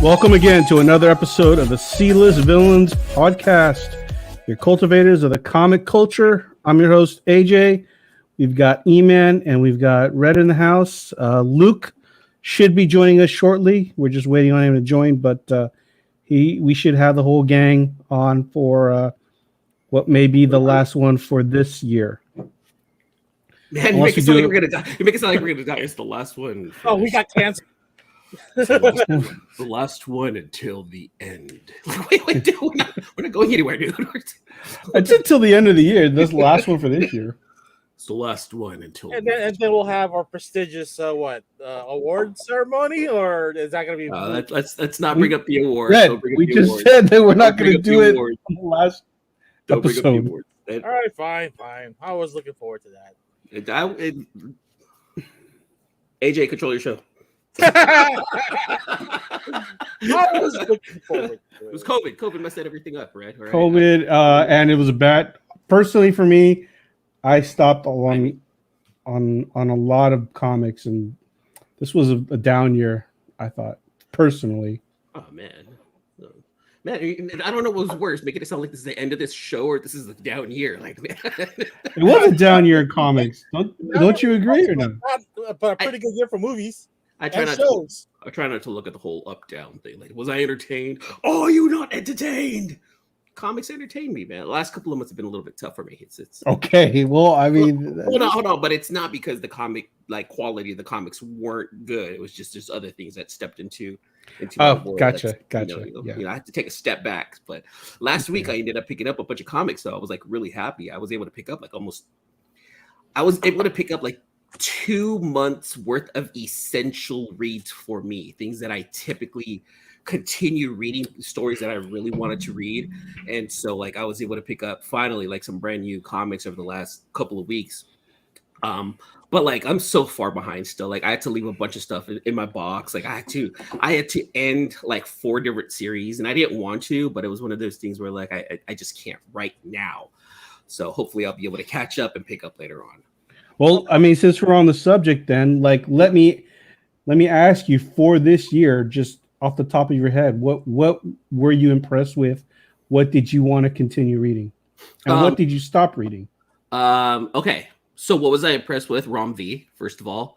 Welcome again to another episode of the C-List Villains Podcast, your cultivators of the comic culture. I'm your host, AJ. We've got E-Man and we've got Red in the house. Luke should be joining us shortly. We're just waiting on him to join, but we should have the whole gang on for what may be the last one for this year. Man, you make it sound like we're gonna die. You make it sound like we're gonna die. It's the last one. We got cancer. The last one until the end. Wait, dude, we're not going anywhere, dude. It's until the end of the year. This last one for this year. It's the last one until. And then we'll have our prestigious award ceremony, or is that going to be? Let's not bring up the awards. Red, we just said that we're not going to do it on the last episode. Bring up the awards. All right, fine. I was looking forward to that. AJ, control your show. I was looking forward to it. It was COVID. COVID messed everything up, right? Right? COVID, and it was a bad. Personally, for me, I stopped on a lot of comics, and this was a down year. I thought personally. Oh man, I don't know what was worse, making it sound like this is the end of this show or this is a down year. Like, man. It was a down year in comics. Don't you agree or not? But a pretty good year for movies. I try not to look at the whole up-down thing. Like, was I entertained? Oh, are you not entertained? Comics entertain me, man. The last couple of months have been a little bit tough for me. It's okay. Well, I mean, hold on, but it's not because the comic quality of the comics weren't good. It was just there's other things that stepped into. Gotcha. I had to take a step back. But last week I ended up picking up a bunch of comics, so I was like really happy. I was able to pick up like 2 months worth of essential reads for me, things that I typically continue reading, stories that I really wanted to read. And so like I was able to pick up finally like some brand new comics over the last couple of weeks. But like I'm so far behind still. Like I had to leave a bunch of stuff in my box. Like I had to end like 4 different series, and I didn't want to, but it was one of those things where like I just can't right now. So hopefully I'll be able to catch up and pick up later on. Well, I mean, since we're on the subject, then like let me ask you for this year, just off the top of your head, what were you impressed with? What did you want to continue reading, and what did you stop reading? Okay, so what was I impressed with? Rom V, first of all,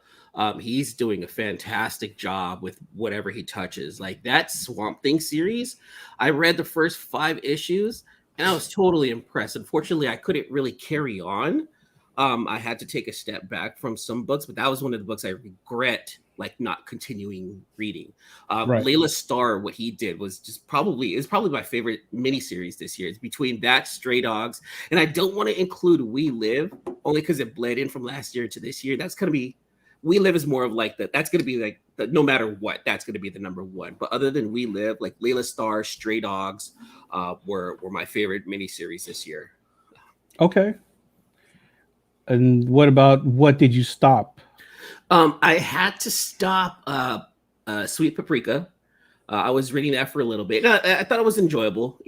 he's doing a fantastic job with whatever he touches. Like that Swamp Thing series, I read the first 5 issues and I was totally impressed. Unfortunately, I couldn't really carry on. I had to take a step back from some books, but that was one of the books I regret like not continuing reading. Right. Layla Starr, what he did was probably my favorite miniseries this year. It's between that, Stray Dogs, and I don't want to include We Live only because it bled in from last year to this year. That's gonna be We Live is more of like that. That's gonna be like no matter what, that's gonna be the number one. But other than We Live, like Layla Starr, Stray Dogs, were my favorite miniseries this year. Okay. And what did you stop? I had to stop Sweet Paprika. I was reading that for a little bit. I thought it was enjoyable.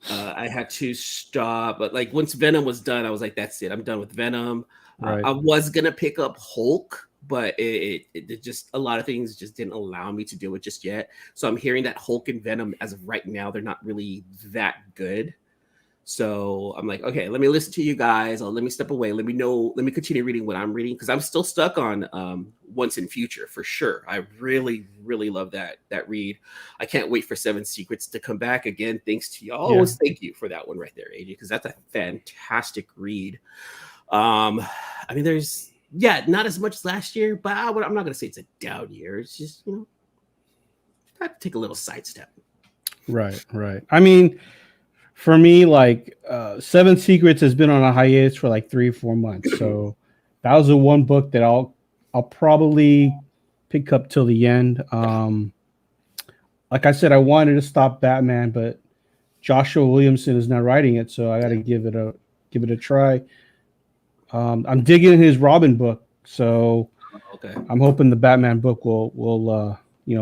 I had to stop. But like once Venom was done, I was like, that's it. I'm done with Venom. Right. I was going to pick up Hulk, but it just a lot of things just didn't allow me to do it just yet. So I'm hearing that Hulk and Venom, as of right now, they're not really that good. So I'm like, okay, let me listen to you guys. Let me step away. Let me continue reading what I'm reading because I'm still stuck on Once and Future for sure. I really, really love that read. I can't wait for 7 Secrets to come back again. Thanks to y'all. Yeah. Always thank you for that one right there, AJ, because that's a fantastic read. I mean, there's not as much as last year, but I'm not gonna say it's a down year. It's just I have to take a little sidestep. Right. I mean. For me, like 7 Secrets has been on a hiatus for like 3 or 4 months. So that was the one book that I'll probably pick up till the end. Like I said, I wanted to stop Batman, but Joshua Williamson is not writing it, so I got to give it a try. I'm digging his Robin book, so I'm hoping the Batman book will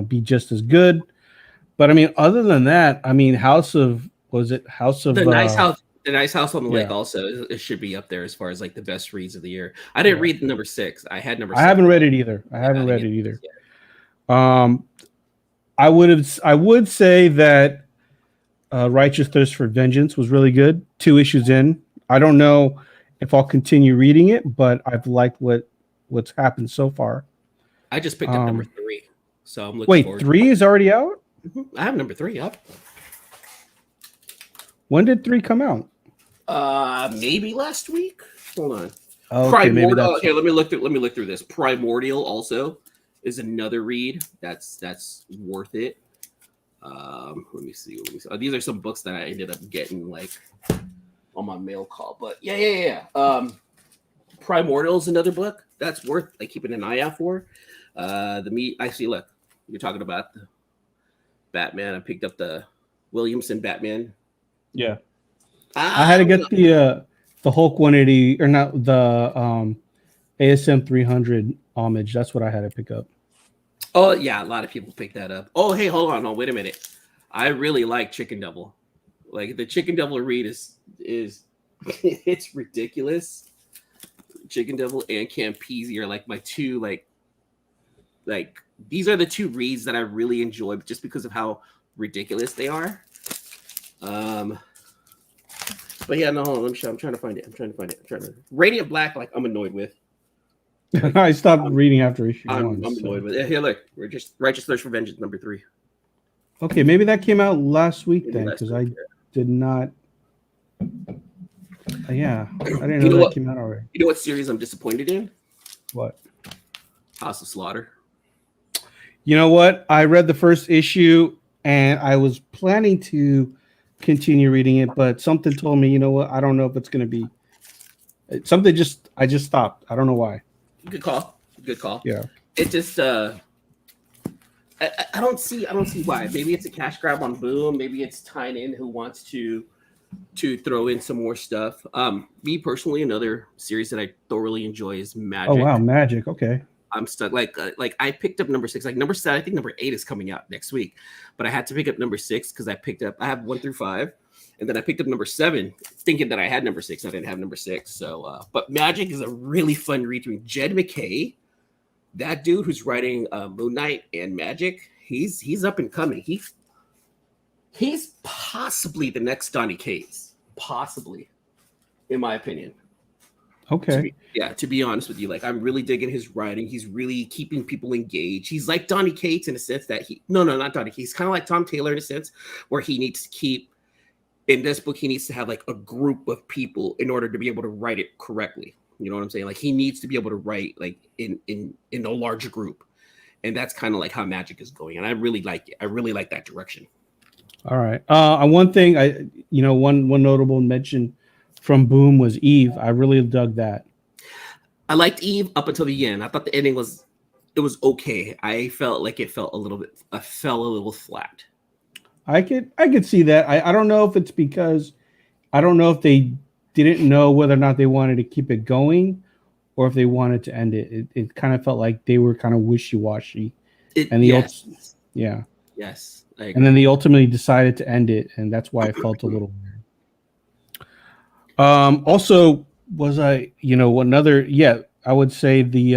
be just as good. But I mean, other than that, I mean, the Nice House on the Lake also it should be up there as far as like the best reads of the year. I didn't read number 6. I had number 6. I haven't read it either. I would say that Righteous Thirst for Vengeance was really good. 2 issues in. I don't know if I'll continue reading it, but I've liked what's happened so far. I just picked up number 3, so I'm looking wait, forward. 3 is already out? I have number 3 up. When did 3 come out? Maybe last week. Hold on. Okay, Primordial. Okay, let me look through this. Primordial also is another read that's worth it. Let me see. These are some books that I ended up getting like on my mail call. But yeah. Primordial is another book that's worth like keeping an eye out for. I see. Look, you're talking about the Batman. I picked up the Williamson Batman. Yeah, I had to get the Hulk 180 or not the ASM 300 homage. That's what I had to pick up. Oh yeah, a lot of people pick that up. Oh hey, hold on. Oh wait a minute. I really like Chicken Devil. Like the Chicken Devil read is it's ridiculous. Chicken Devil and Campese are like my two like these are the 2 reads that I really enjoy just because of how ridiculous they are. But yeah, no, I'm trying to find it. Radiant Black, like I'm annoyed with. Like, I stopped reading after issue 1. I'm annoyed with it. Here, look, we're just Righteous Thirst for Vengeance number 3. Okay, maybe that came out last week then, because I did not. Yeah, I didn't know that came out already. You know what series I'm disappointed in? What? House of Slaughter. You know what? I read the first issue and I was planning to continue reading it, but something told me, you know what? I don't know if it's going to be something. I just stopped. I don't know why. Good call. Yeah. It just I don't see why. Maybe it's a cash grab on Boom. Maybe it's Tynan who wants to throw in some more stuff. Me personally, another series that I thoroughly enjoy is Magic. Oh wow, Magic. Okay. I'm stuck. Like I picked up number 6. Like number 7, I think number 8 is coming out next week, but I had to pick up number 6 because I have 1 through 5, and then I picked up number 7, thinking that I had number 6. I didn't have number 6. So, but Magic is a really fun read through. Jed McKay, that dude who's writing Moon Knight and Magic, he's up and coming. He's possibly the next Donny Cates, possibly, in my opinion. Okay. To be honest with you, like I'm really digging his writing. He's really keeping people engaged. He's like Donny Cates in a sense that not Donny Cates. He's kind of like Tom Taylor in a sense where he needs to keep in this book. He needs to have like a group of people in order to be able to write it correctly. You know what I'm saying? Like he needs to be able to write like in a larger group, and that's kind of like how Magic is going. And I really like it. I really like that direction. All right. One thing one notable mention from Boom was Eve. I really dug that. I liked Eve up until the end. I thought the ending was okay. I felt like it fell a little flat. I could see that. I don't know if it's because I don't know if they didn't know whether or not they wanted to keep it going or if they wanted to end it. It kind of felt like they were kind of wishy-washy. Yes. And then they ultimately decided to end it, and that's why it felt a little weird. Also, was I, I would say the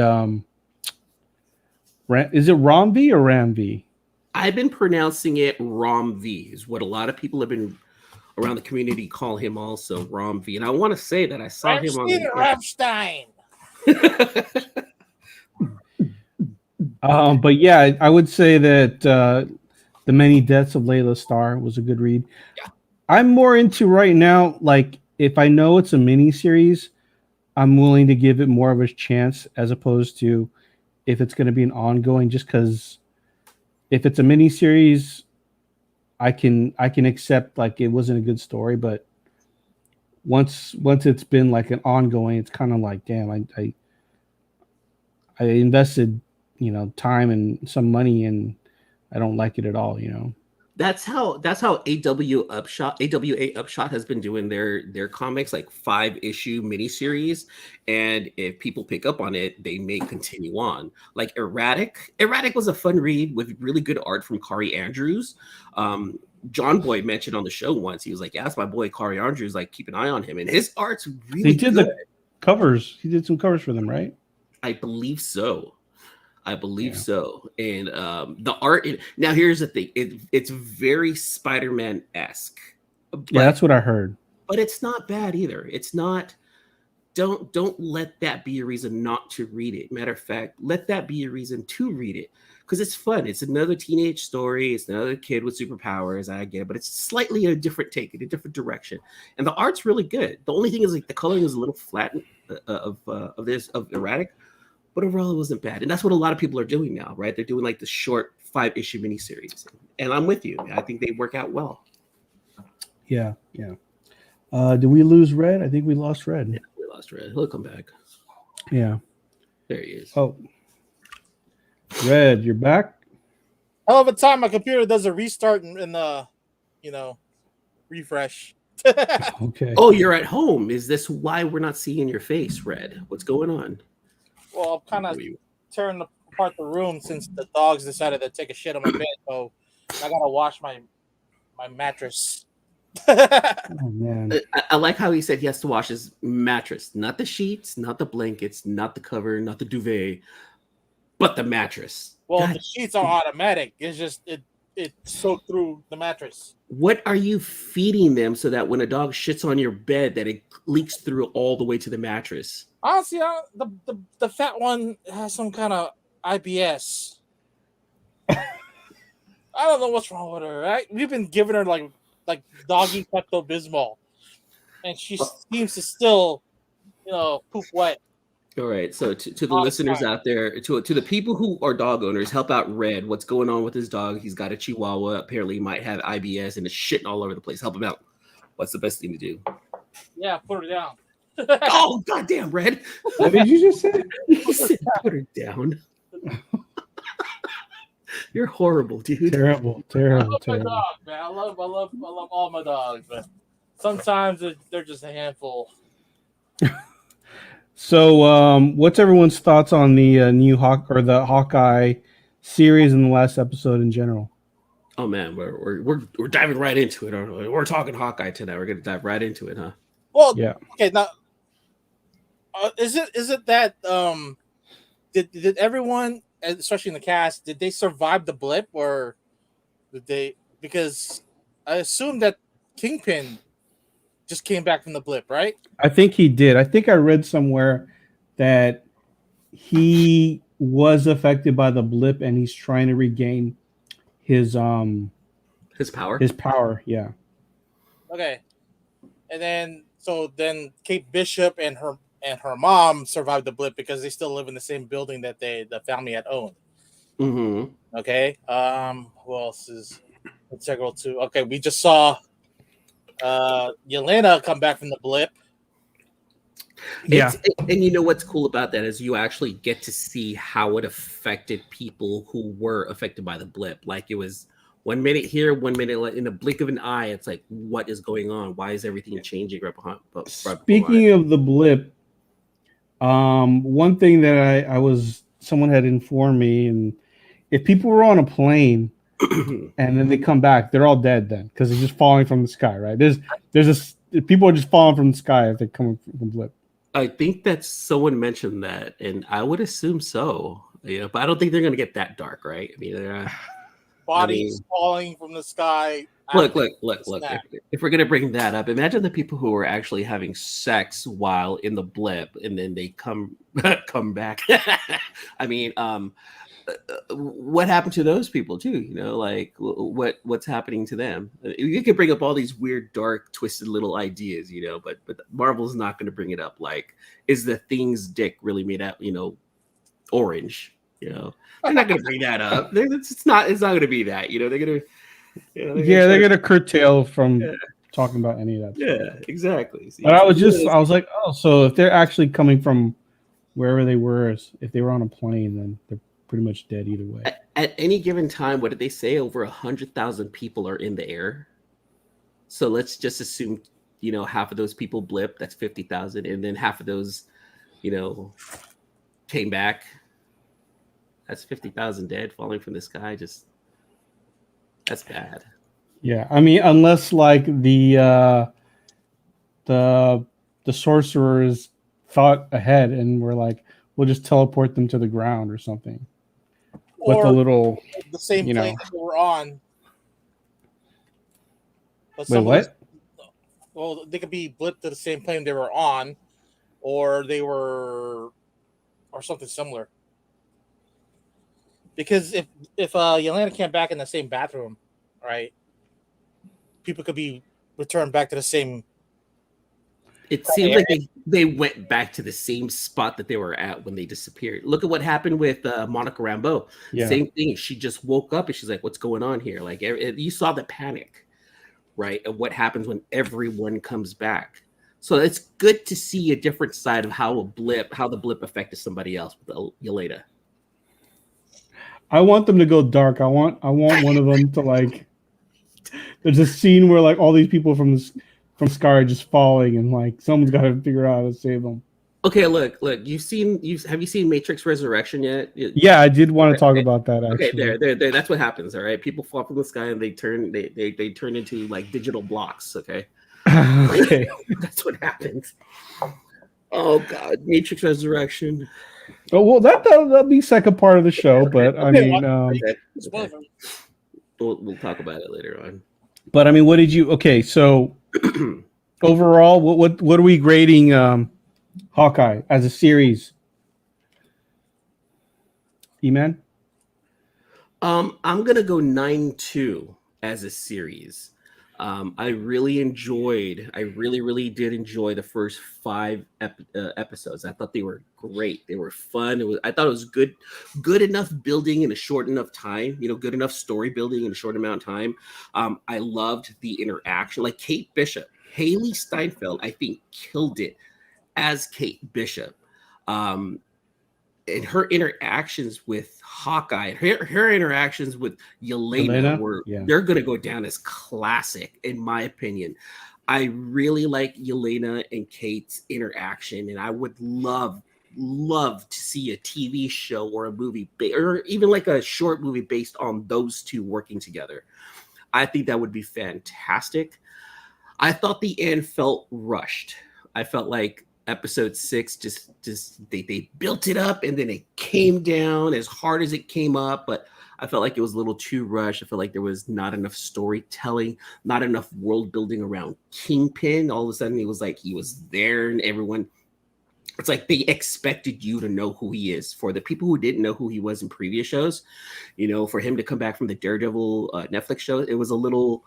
is it Romvi or Ramvi? I've been pronouncing it Romvi, is what a lot of people have been around the community call him also, Romvi. And I want to say that I saw him on Rammstein. But yeah, I would say that The Many Deaths of Layla Starr was a good read. Yeah. I'm more into right now, like if I know it's a mini series, I'm willing to give it more of a chance as opposed to if it's going to be an ongoing, just because if it's a mini series, I can accept like it wasn't a good story, but once it's been like an ongoing, it's kind of like, damn, I invested, time and some money and I don't like it at all, That's how AWA Upshot has been doing their comics, like 5-issue miniseries, and if people pick up on it, they may continue on. Like Erratic was a fun read with really good art from Kari Andrews. John Boy mentioned on the show once, he was like, "Yeah, that's my boy Kari Andrews. Like, keep an eye on him." And his art's really good. The covers. He did some covers for them, right? I believe so. I believe so. And the art. Now, here's the thing. It's very Spider-Man-esque. Yeah, that's what I heard. But it's not bad either. It's not. Don't let that be a reason not to read it. Matter of fact, let that be a reason to read it because it's fun. It's another teenage story. It's another kid with superpowers. I get it, but it's slightly a different take, in a different direction. And the art's really good. The only thing is like the coloring is a little flat of erratic, but overall it wasn't bad. And that's what a lot of people are doing now, right? They're doing like the short 5-issue miniseries, and I'm with you. I think they work out well. Yeah. Did we lose Red? I think we lost Red. Yeah, we lost Red. He'll come back. Yeah. There he is. Oh, Red, you're back. Hell of a time my computer does a restart and refresh. Okay. Oh, you're at home. Is this why we're not seeing your face, Red? What's going on? Well, I'm kind of tearing apart the room since the dogs decided to take a shit on my bed, so I gotta wash my mattress. Oh man. I like how he said he has to wash his mattress, not the sheets, not the blankets, not the cover, not the duvet, but the mattress. Well, God. the sheets are automatic. It's just it soaked through the mattress. What are you feeding them so that when a dog shits on your bed, that it leaks through all the way to the mattress? Honestly, the fat one has some kind of IBS. I don't know what's wrong with her. Right? We've been giving her like doggy Pepto-Bismol, and she seems to still, poop wet. All right. So to the listeners out there, to the people who are dog owners, help out Red. What's going on with his dog? He's got a Chihuahua. Apparently, he might have IBS and is shitting all over the place. Help him out. What's the best thing to do? Yeah, put her down. Oh, goddamn, Red. What did you just say? You said put her down. You're horrible, dude. Terrible. I love my dog, man. I love all my dogs, but sometimes they're just a handful. So, what's everyone's thoughts on the new Hawkeye series in the last episode in general? Oh man, we're diving right into it. Aren't we? We're talking Hawkeye tonight. We're gonna dive right into it, huh? Well, yeah. Okay, now is it that did everyone, especially in the cast, did they survive the blip, or did they? Because I assume that Kingpin just came back from the blip, right? I think he did. I think I read somewhere that he was affected by the blip and he's trying to regain his power. His power, yeah. Okay. And then Kate Bishop and her mom survived the blip because they still live in the same building that the family had owned. Mm-hmm. Okay. Who else is integral to? Okay, we just saw Yelena come back from the blip. Yeah. And you know what's cool about that is you actually get to see how it affected people who were affected by the blip. Like it was 1 minute here, 1 minute in a blink of an eye. It's like, what is going on? Why is everything changing right behind? Speaking of the blip, one thing that someone had informed me, and if people were on a plane and then they come back, they're all dead then because they're just falling from the sky, right? People are just falling from the sky if they're coming from the blip. I think that someone mentioned that, and I would assume so. Yeah, but I don't think they're going to get that dark, right? I mean, bodies falling from the sky. Look. If we're going to bring that up, imagine the people who are actually having sex while in the blip, and then they come back. I mean, what happened to those people too? Like what's happening to them? You could bring up all these weird, dark, twisted little ideas, but Marvel's not going to bring it up. Like, is the Thing's dick really made out, orange? They're not going to bring that up. It's not going to be that. They're going to. They're going to curtail from talking about any of that. Yeah, exactly. But I was like, oh, so if they're actually coming from wherever they were, if they were on a plane, then they're pretty much dead either way. At any given time, what did they say? Over 100,000 people are in the air. So let's just assume, half of those people blip. That's 50,000, and then half of those, came back. That's 50,000 dead falling from the sky. That's bad. Yeah, I mean, unless like the sorcerers thought ahead and were like, we'll just teleport them to the ground or something. with the little the same plane that they were on. But wait, what? Well, they could be blipped to the same plane they were on, or something similar. Because if Yelena came back in the same bathroom, right, people could be returned back to the same. It seems like they went back to the same spot that they were at when they disappeared. Look at what happened with Monica Rambeau. Yeah. Same thing. She just woke up and she's like, "What's going on here?" Like you saw the panic, right? Of what happens when everyone comes back. So it's good to see a different side of how the blip affected somebody else with Yelena. I want them to go dark. I want one of them to like. There's a scene where like all these people from Sky are just falling, and like someone's got to figure out how to save them. Okay, look. Have you seen Matrix Resurrection yet? Yeah, I did want to talk about that. Actually, okay, there. That's what happens. All right, people fall from the sky and they turn into like digital blocks. Okay, okay, that's what happens. Oh God, Matrix Resurrection. Oh well, that'll be second part of the show, but I mean, we'll talk about it later on. But I mean, what did you? Okay, so overall, what are we grading Hawkeye as a series? E-Man? I'm gonna go 9-2 as a series. I really did enjoy the first 5 episodes. I thought they were great. They were fun. I thought it was good enough building in a short enough time. Good enough story building in a short amount of time. I loved the interaction. Like Kate Bishop, Haley Steinfeld, I think killed it as Kate Bishop. And her interactions with Hawkeye, her interactions with Yelena they're going to go down as classic, in my opinion. I really like Yelena and Kate's interaction, and I would love to see a TV show or a movie, or even like a short movie based on those two working together. I think that would be fantastic. I thought the end felt rushed. I felt like episode 6 just they built it up and then it came down as hard as it came up, but I felt like it was a little too rushed. I felt like there was not enough storytelling, not enough world building around Kingpin. All of a sudden it was like he was there and everyone, it's like they expected you to know who he is. For the people who didn't know who he was in previous shows, for him to come back from the Daredevil Netflix show, it was a little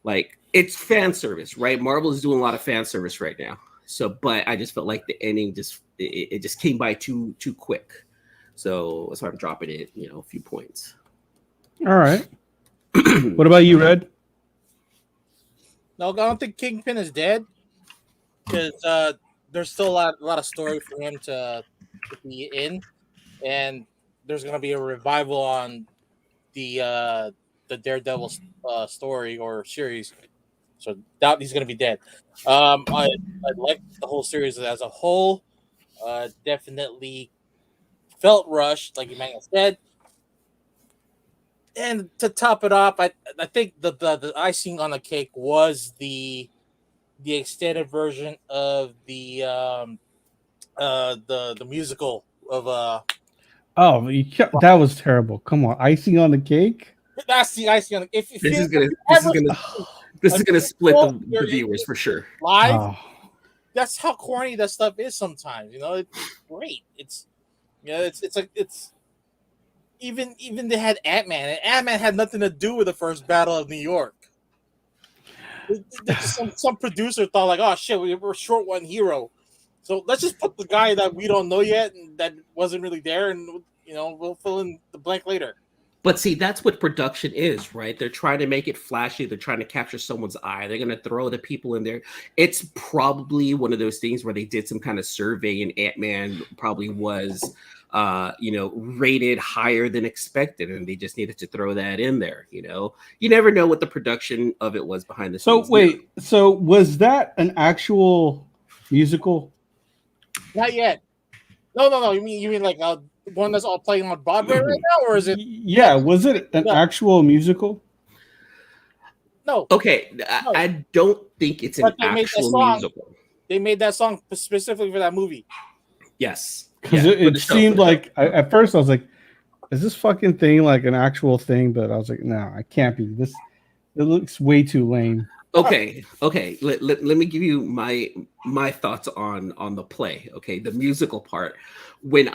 like, it's fan service, right? Marvel is doing a lot of fan service right now. So, but I just felt like the ending it just came by too quick. So that's why I'm dropping it, a few points. All right. What about you, Red? No, I don't think Kingpin is dead because there's still a lot of story for him to be in, and there's gonna be a revival on the Daredevil story or series. So doubt he's gonna be dead. I like the whole series as a whole. Definitely felt rushed, like Emmanuel said. And to top it off, I think the icing on the cake was the extended version of the musical of that was terrible. Come on, icing on the cake. That's the icing on the. This is gonna split the viewers for sure. Live. Oh. That's how corny that stuff is sometimes. It's great. It's even they had Ant-Man, and Ant-Man had nothing to do with the first Battle of New York. Some producer thought like, oh shit, we're short one hero, so let's just put the guy that we don't know yet and that wasn't really there, and we'll fill in the blank later. But see, that's what production is, right? They're trying to make it flashy. They're trying to capture someone's eye. They're going to throw the people in there. It's probably one of those things where they did some kind of survey and Ant-Man probably was, rated higher than expected. And they just needed to throw that in there, You never know what the production of it was behind the scenes. So wait, so was that an actual musical? Not yet. No. You mean like one that's all playing on Broadway right now, or is it? Yeah, was it an actual musical? No. Okay, no. I don't think it's an actual musical. They made that song specifically for that movie. Yes, because it seemed like at first I was like, is this fucking thing like an actual thing? But I was like, no, I can't be. This it looks way too lame. Okay. Let me give you my thoughts on the play. Okay, the musical part. When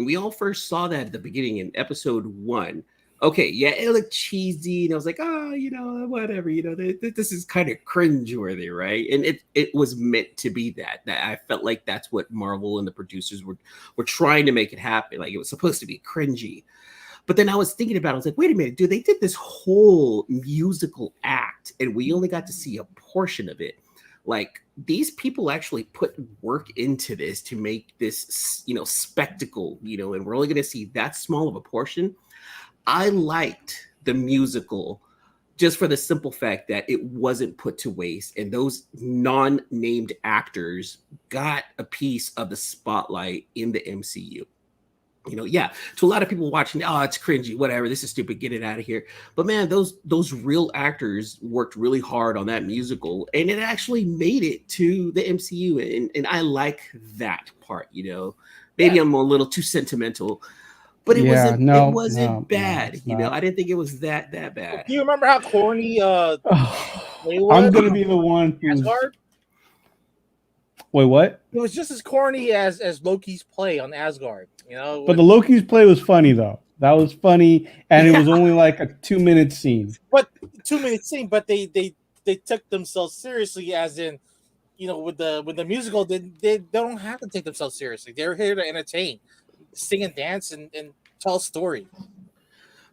we all first saw that at the beginning in episode 1. Okay, yeah, it looked cheesy, and I was like, whatever, this is kind of cringeworthy, right? And it was meant to be that. That I felt like that's what Marvel and the producers were trying to make it happen. Like it was supposed to be cringy. But then I was thinking about it, I was like, wait a minute, dude, they did this whole musical act, and we only got to see a portion of it. Like these people actually put work into this to make this, spectacle, and we're only going to see that small of a portion. I liked the musical just for the simple fact that it wasn't put to waste, and those non-named actors got a piece of the spotlight in the MCU. To a lot of people watching, oh, it's cringy, whatever, this is stupid, get it out of here. But man, those real actors worked really hard on that musical, and it actually made it to the MCU, and I like that part. Maybe I'm a little too sentimental. But it wasn't bad. I didn't think it was that bad. Do you remember how corny I'm gonna be the one who's... Asgard? Wait, what? It was just as corny as Loki's play on Asgard, But the Loki's play was funny though. That was funny, and it was only like a 2-minute scene. But 2-minute scene, but they took themselves seriously, as in, with the musical, they don't have to take themselves seriously. They're here to entertain, sing and dance, and tell a story.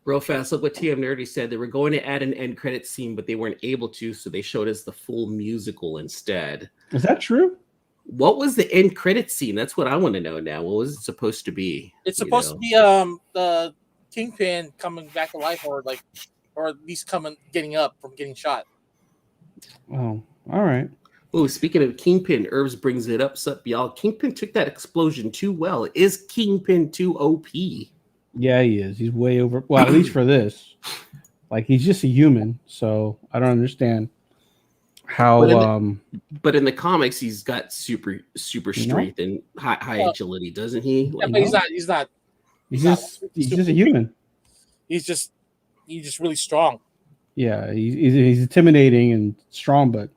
Real fast, look what TM Nerdy said. They were going to add an end credit scene, but they weren't able to, so they showed us the full musical instead. Is that true? What was the end credit scene? That's what I want to know now. What was it supposed to be? It's supposed to be the Kingpin coming back to life, or at least getting up from getting shot. Oh, all right. Oh, speaking of Kingpin, Herbs brings it up, y'all. Kingpin took that explosion too well. Is Kingpin too OP? Yeah, he is. He's way over. Well, at least for this. Like, he's just a human, so I don't understand how. But in the comics, he's got super strength and high agility, doesn't he? Yeah, but he's not. He's just a human. He's just really strong. Yeah, he's intimidating and strong, but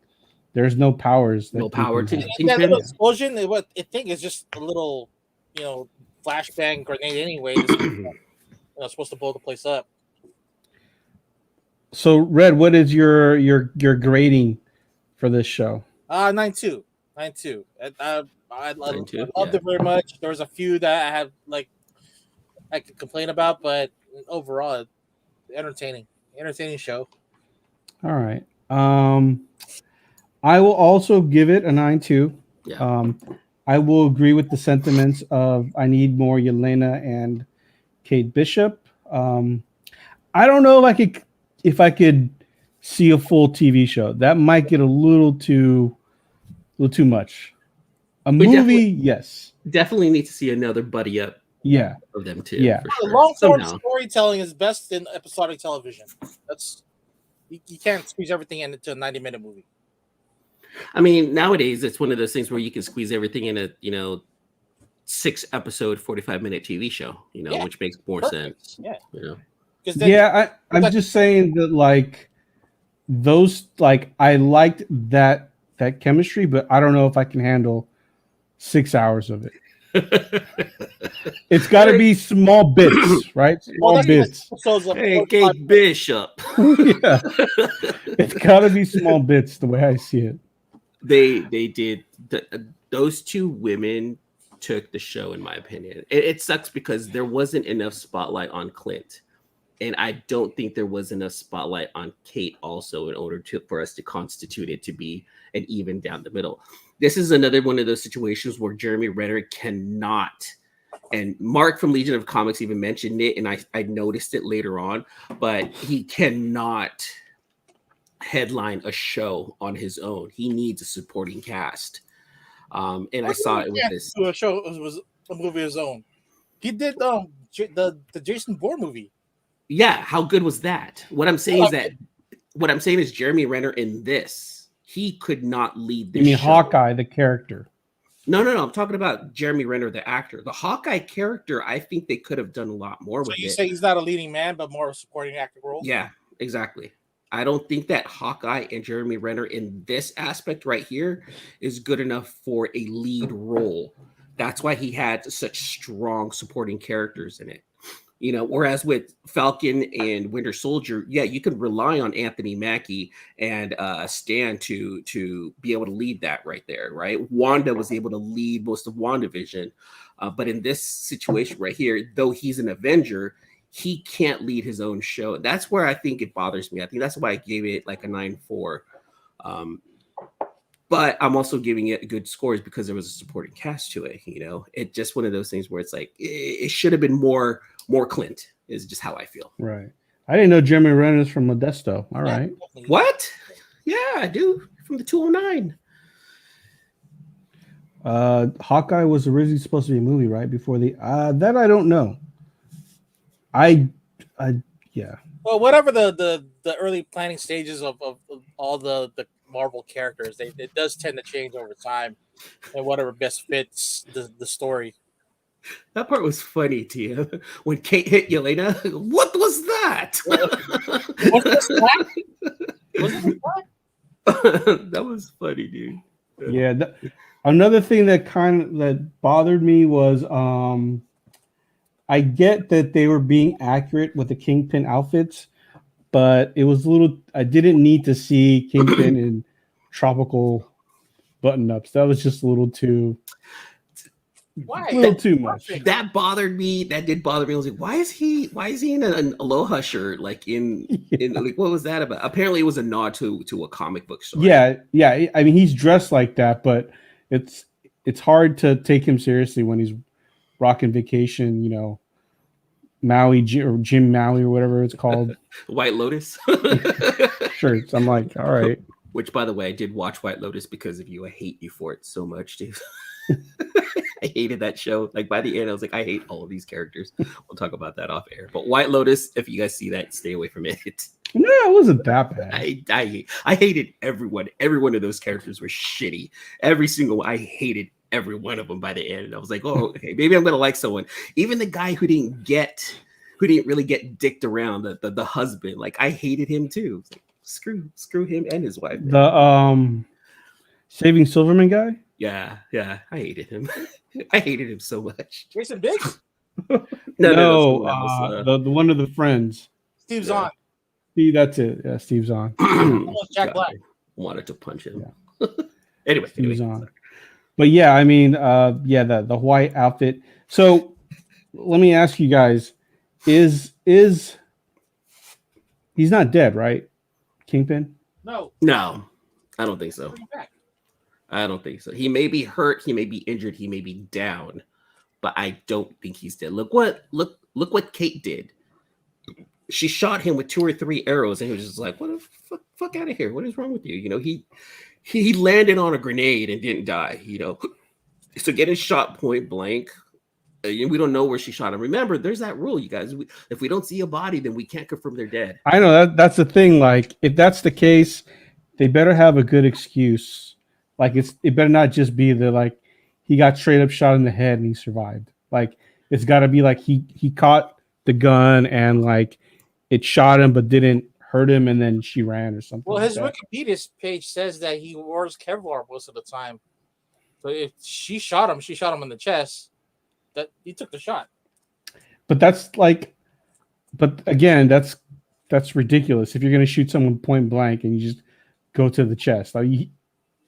there's no powers. No power to that little explosion. What I think is just a little, flashbang grenade anyway. Supposed to blow the place up. So, Red, what is your grading for this show? 9.2. 9.2. I loved it very much. There was a few that I have I could complain about, but overall, entertaining show. All right. I will also give it a 9.2. Yeah. I will agree with the sentiments of I need more Yelena and Kate Bishop. I don't know if I could see a full TV show. That might get a little too much. Movie, yes. Definitely need to see another buddy up. Yeah. Of them too. Yeah. For sure. Long form storytelling is best in episodic television. That's you can't squeeze everything into a 90-minute movie. I mean, nowadays it's one of those things where you can squeeze everything in a 6-episode, 45-minute TV show. Which makes more sense. Yeah. I'm just saying that those I liked that chemistry, but I don't know if I can handle 6 hours of it. It's got to be small bits, right? Small bits. Hey, Kate Bishop. Yeah. It's got to be small bits the way I see it. They did. Those two women took the show, in my opinion. It sucks because there wasn't enough spotlight on Clint. And I don't think there was enough spotlight on Kate also in order for us to constitute it to be an even down the middle. This is another one of those situations where Jeremy Renner cannot, and Mark from Legion of Comics even mentioned it, and I noticed it later on, but he cannot headline a show on his own. He needs a supporting cast. And I saw it with this. A show was a movie of his own. He did the Jason Bourne movie. Yeah, how good was that? What I'm saying is Jeremy Renner in this, he could not lead this. You mean show. Hawkeye, the character? No. I'm talking about Jeremy Renner, the actor. The Hawkeye character, I think they could have done a lot more So with you it. say he's not a leading man, but more of a supporting actor role? Yeah, exactly. I don't think that Hawkeye and Jeremy Renner in this aspect right here is good enough for a lead role. That's why he had such strong supporting characters in it. Whereas with Falcon and Winter Soldier, yeah, you can rely on Anthony Mackie and Stan to be able to lead that right there, right? Wanda was able to lead most of WandaVision, but in this situation right here, though he's an Avenger, he can't lead his own show. That's where I think it bothers me. I think that's why I gave it like a 9.4. But I'm also giving it good scores because there was a supporting cast to it. It's just one of those things where it's like it should have been more Clint. Is just how I feel. Right. I didn't know Jeremy Renner is from Modesto. All right. What? Yeah, I do. From the 209. Hawkeye was originally supposed to be a movie, right? Before that I don't know. Yeah. Well, whatever the early planning stages of all the Marvel characters, it does tend to change over time, and whatever best fits the story. That part was funny to you when Kate hit Yelena. What was that? What was that? That was funny, dude. Yeah. Another thing that bothered me was I get that they were being accurate with the Kingpin outfits, but it was a little. I didn't need to see Kingpin in tropical button-ups. That was just a little too. Why? A little too much. That bothered me. That did bother me. I was like, why is he in an Aloha shirt? Like in like, what was that about? Apparently, it was a nod to a comic book story. Yeah. I mean, he's dressed like that, but it's hard to take him seriously when he's rocking vacation. Maui or Jim Maui or whatever it's called. White Lotus shirts. I'm like, all right. Which, by the way, I did watch White Lotus because of you. I hate you for it so much, dude. I hated that show. Like by the end, I was like, I hate all of these characters. We'll talk about that off air. But White Lotus, if you guys see that, stay away from it. No, it wasn't that bad. I hated everyone. Every one of those characters were shitty. Every single one. I hated every one of them by the end. I was like, oh, okay, maybe I'm gonna like someone. Even the guy who didn't really get dicked around, the husband. Like I hated him too. Like, screw him and his wife. The Saving Silverman guy. Yeah, I hated him. I hated him so much. Jason Biggs? No, the one of the friends. Steve's on. Steve, that's it. Yeah, Steve's on. Jack Black. Wanted to punch him. Yeah. anyway, Steve's on. But yeah, I mean, the white outfit. So let me ask you guys: is he's not dead, right? Kingpin? No, I don't think so. I don't think so. He may be hurt, he may be injured, he may be down, but I don't think he's dead. Look what Kate did. She shot him with 2 or 3 arrows, and he was just like, "What the fuck out of here? What is wrong with you?" He landed on a grenade and didn't die. So getting shot point blank, we don't know where she shot him. Remember, there's that rule, you guys. If we don't see a body, then we can't confirm they're dead. I know that's the thing. Like, if that's the case, they better have a good excuse. Like, it better not just be like he got straight up shot in the head and he survived. Like, it's got to be like he caught the gun and like it shot him but didn't hurt him, and then she ran or something. Well, his Wikipedia page says that he wears Kevlar most of the time. So if she shot him in the chest. That he took the shot. But again, that's ridiculous. If you're going to shoot someone point blank and you just go to the chest, like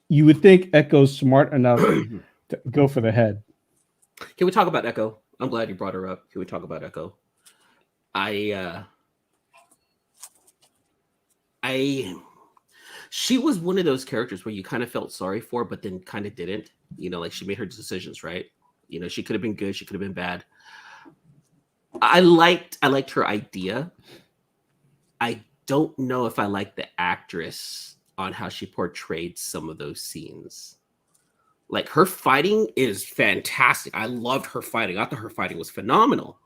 you would think Echo's smart enough to go for the head. Can we talk about Echo? I'm glad you brought her up. Can we talk about Echo? She was one of those characters where you kind of felt sorry for, but then kind of didn't. Like she made her decisions, right? She could have been good. She could have been bad. I liked her idea. I don't know if I like the actress on how she portrayed some of those scenes. Like her fighting is fantastic. I loved her fighting. I thought her fighting was phenomenal.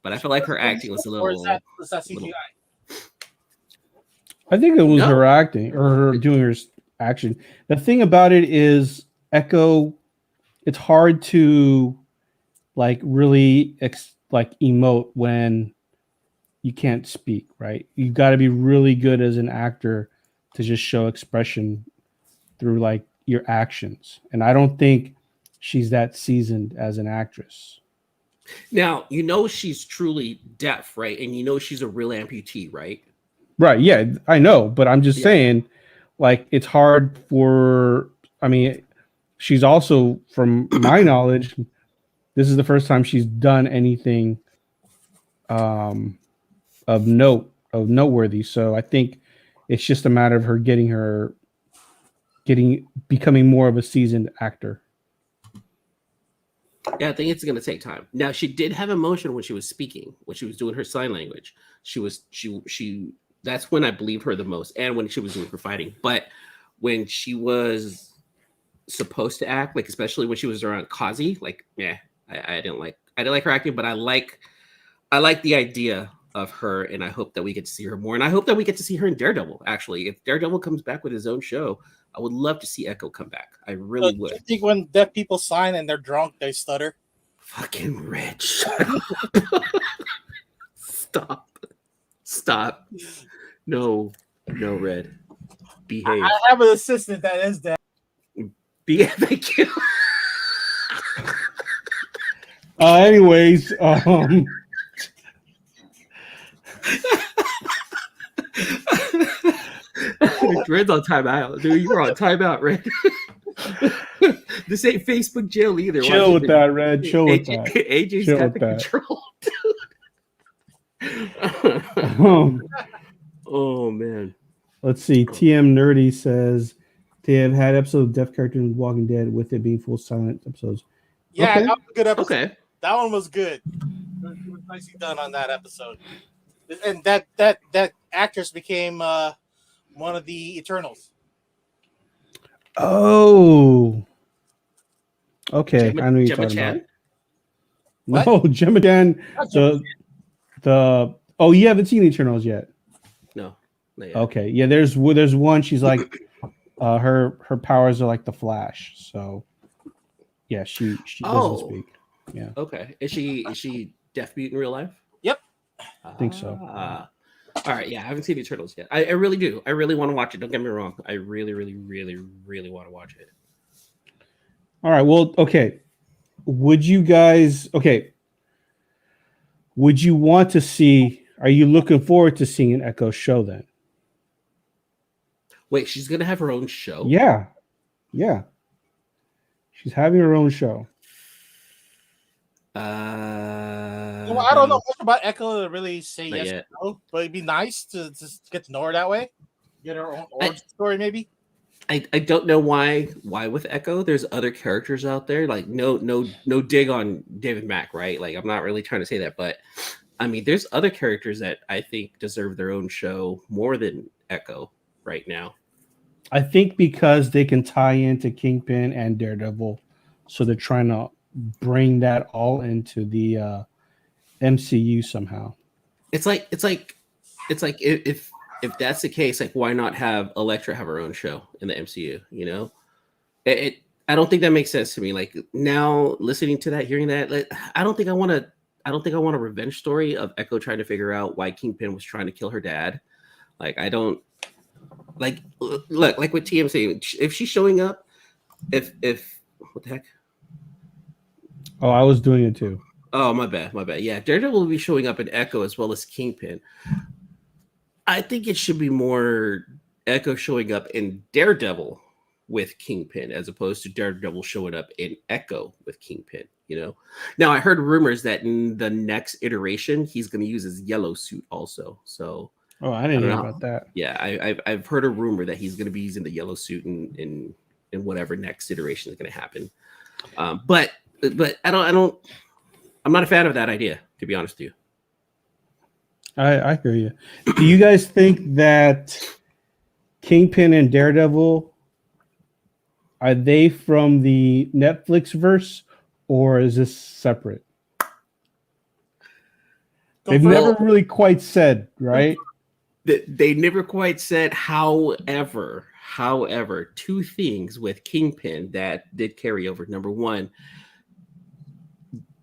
But I feel like her acting was a little. Or is that CGI? I think it was her acting or her doing her action. The thing about it is Echo it's hard to like really like emote when you can't speak, right? You got to be really good as an actor to just show expression through like your actions. And I don't think she's that seasoned as an actress. Now, she's truly deaf, right? And she's a real amputee, right? Right. Yeah, I know, but I'm just Yeah. saying, like, it's hard for. I mean, she's also, from my knowledge, this is the first time she's done anything of noteworthy. So I think it's just a matter of her becoming more of a seasoned actor. Yeah, I think it's going to take time. Now, she did have emotion when she was speaking, when she was doing her sign language. She that's when I believed her the most, and when she was doing her fighting. But when she was supposed to act, like especially when she was around Kazi, like, yeah, I didn't like her acting, but I like the idea of her, and I hope that we get to see her more. And I hope that we get to see her in Daredevil. Actually, if Daredevil comes back with his own show, I would love to see Echo come back. I really would. Do you think when deaf people sign and they're drunk, they stutter? Fucking Rich. Stop. No, Red. Behave. I have an assistant that is deaf. Thank you. Anyways, Red's on timeout, dude. You were on timeout, Red. This ain't Facebook jail either. Chill with that, Red. Chill with that. AJ's got the control, dude. Oh man. Let's see. TM Nerdy says they have had episodes of deaf characters in Walking Dead with it being full silent episodes. Yeah, Okay. that was a good episode. Okay. That one was good. It was nicely done on that episode. And that actress became one of the Eternals. Oh. Okay. I know you're talking about. No, Gemma Chan. Oh, you haven't seen Eternals yet? No. Not yet. Okay. Yeah, there's one. She's like her powers are like the Flash. So yeah, she doesn't speak. Yeah. Okay. Is she deaf mute in real life? Yep. I think so. All right. Yeah, I haven't seen Eternals yet. I really do. I really want to watch it. Don't get me wrong. I really, really, really, really want to watch it. All right. Well, okay. Would you want to see? Are you looking forward to seeing an Echo show then? Wait, she's gonna have her own show? Yeah. She's having her own show. Well, I don't know much about Echo to really say yes or no, but it'd be nice to just get to know her that way. Get her own origin story, maybe. I don't know why with Echo. There's other characters out there. Like no dig on David Mack, right? Like I'm not really trying to say that, but I mean there's other characters that I think deserve their own show more than Echo right now. I think because they can tie into Kingpin and Daredevil, so they're trying to bring that all into the MCU somehow. It's like if that's the case, like why not have Elektra have her own show in the MCU? You know, I don't think that makes sense to me. Like now, listening to that, hearing that, like, I don't think I want a revenge story of Echo trying to figure out why Kingpin was trying to kill her dad. Like I don't like look like with TMC. If she's showing up, if what the heck? Oh, I was doing it too. Oh, my bad. Yeah, Daredevil will be showing up in Echo as well as Kingpin. I think it should be more Echo showing up in Daredevil with Kingpin as opposed to Daredevil showing up in Echo with Kingpin, you know? Now, I heard rumors that in the next iteration, he's going to use his yellow suit also. So, I didn't know about that. Yeah, I've heard a rumor that he's going to be using the yellow suit in whatever next iteration is going to happen. But I'm not a fan of that idea, to be honest with you. I hear you. Do you guys think that Kingpin and Daredevil are they from the Netflix verse, or is this separate? They've never really quite said, right? They never quite said. However, However, two things with Kingpin that did carry over. Number one,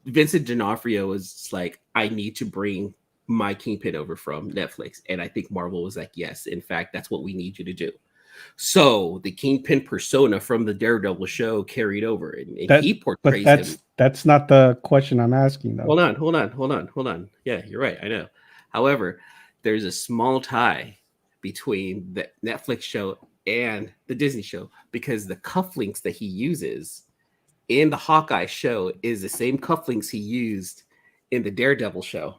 Vincent D'Onofrio was like, I need to bring my Kingpin over from Netflix. And I think Marvel was like, yes, in fact, that's what we need you to do. So the Kingpin persona from the Daredevil show carried over, and he portrays him. That's not the question I'm asking, though. Hold on. Yeah, you're right. I know. However, there's a small tie between the Netflix show and the Disney show, because the cufflinks that he uses in the show is the same cufflinks he used in the Daredevil show.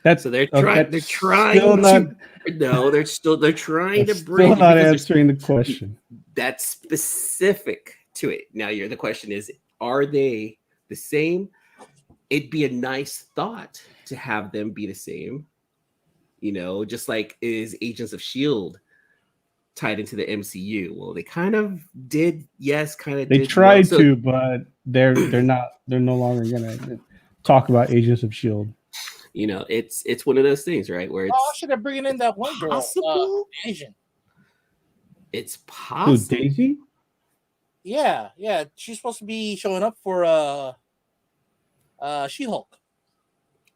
That's so they're trying to bring. Still not answering the question. That's specific to it. Now, the question is, are they the same? It'd be a nice thought to have them be the same. Just like is Agents of S.H.I.E.L.D. tied into the MCU? Well, they kind of did. Yes, kind of. They tried to, but they're not. They're no longer gonna talk about Agents of S.H.I.E.L.D. It's one of those things, right? Where it's should have bringing in that one girl, Asian. It's possible. Who, Daisy? Yeah. She's supposed to be showing up for She-Hulk.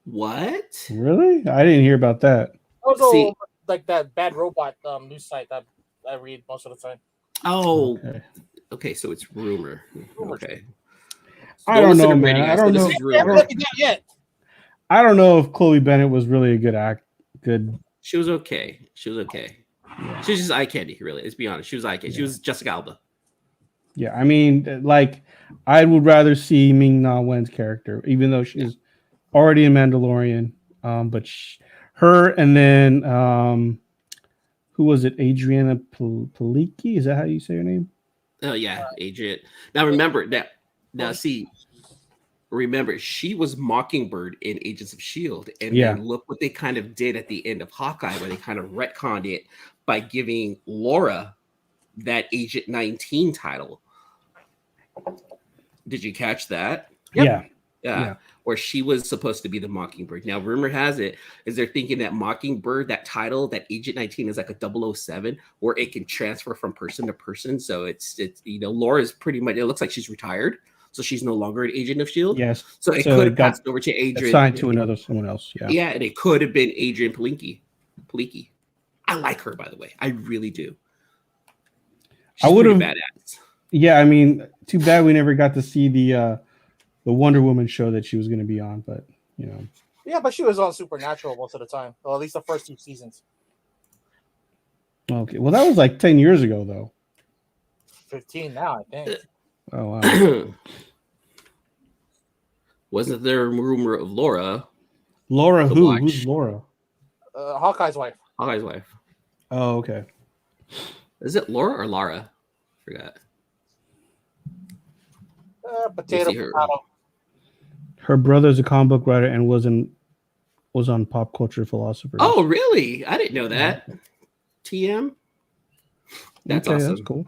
What? Really? I didn't hear about that. Also, like that bad robot news site that I read most of the time. Oh, okay. So it's rumor. Okay. I don't know, man. I don't know. I don't know if Chloe Bennett was really a good. She was okay. Yeah. She was just eye candy, really. Let's be honest. She was eye candy. Yeah. She was Jessica Alba. Yeah, I mean, like, I would rather see Ming-Na Wen's character, even though she's already in Mandalorian. But her and then who was it? Adriana Palicki? Is that how you say her name? Oh yeah, Adrian. Now remember that. Now see. Remember, she was Mockingbird in Agents of S.H.I.E.L.D. And then look what they kind of did at the end of Hawkeye, where they kind of retconned it by giving Laura that Agent 19 title. Did you catch that? Yep. Yeah. Where she was supposed to be the Mockingbird. Now, rumor has it is they're thinking that Mockingbird, that title, that Agent 19 is like a 007, where it can transfer from person to person. So it's Laura's pretty much, it looks like she's retired. So she's no longer an agent of S.H.I.E.L.D. Yes. So it could have passed over to Adrian. Assigned to someone else. Yeah. Yeah, and it could have been Adrian Palicki. I like her, by the way. I really do. She's pretty badass. Yeah, I mean, too bad we never got to see the Wonder Woman show that she was going to be on, but Yeah, but she was on Supernatural most of the time. Well, at least the first 2 seasons. Okay, well, that was like 10 years ago, though. 15 now, I think. Oh wow. Wasn't there a rumor of Laura? Laura who? Who's Laura? Hawkeye's wife. Hawkeye's wife. Oh, okay. Is it Laura or Lara? Forgot. Potato. Her brother's a comic book writer and was on Pop Culture Philosophers. Oh, really? I didn't know that. TM. That's awesome. That's cool.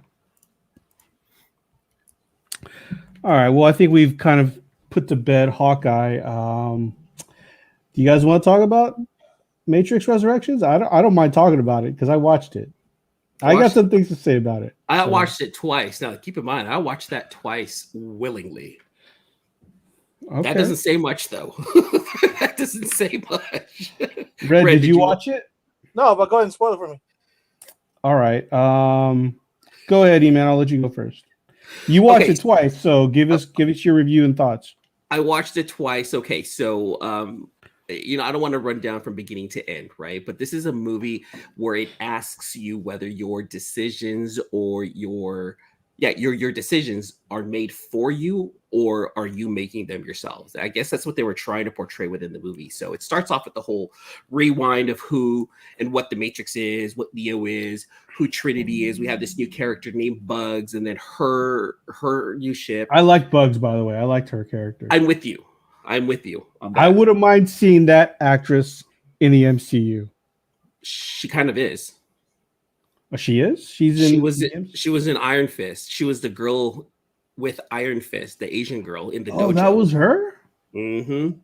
All right. Well, I think we've kind of put to bed Hawkeye. Do you guys want to talk about Matrix Resurrections? I don't mind talking about it because I watched it. I got some things to say about it. I watched it twice. Now, keep in mind, I watched that twice willingly. Okay. That doesn't say much, though. That doesn't say much. Red, did you watch it? No, but go ahead and spoil it for me. All right. Go ahead, E-Man. I'll let you go first. You watched it twice, so give us your review and thoughts. I watched it twice. Okay, so I don't want to run down from beginning to end, right? But this is a movie where it asks you whether your decisions or your decisions are made for you or are you making them yourselves. I guess that's what they were trying to portray within the movie. So it starts off with the whole rewind of who and what the Matrix is, what Neo is, who Trinity is. We have this new character named Bugs, and then her new ship. I like Bugs, by the way. I liked her character. I'm with you. I wouldn't mind seeing that actress in the MCU. She kind of is. Oh, she is? She was in Iron Fist. She was the girl with Iron Fist, the Asian girl in the dojo. Oh, that was her? Mm-hmm.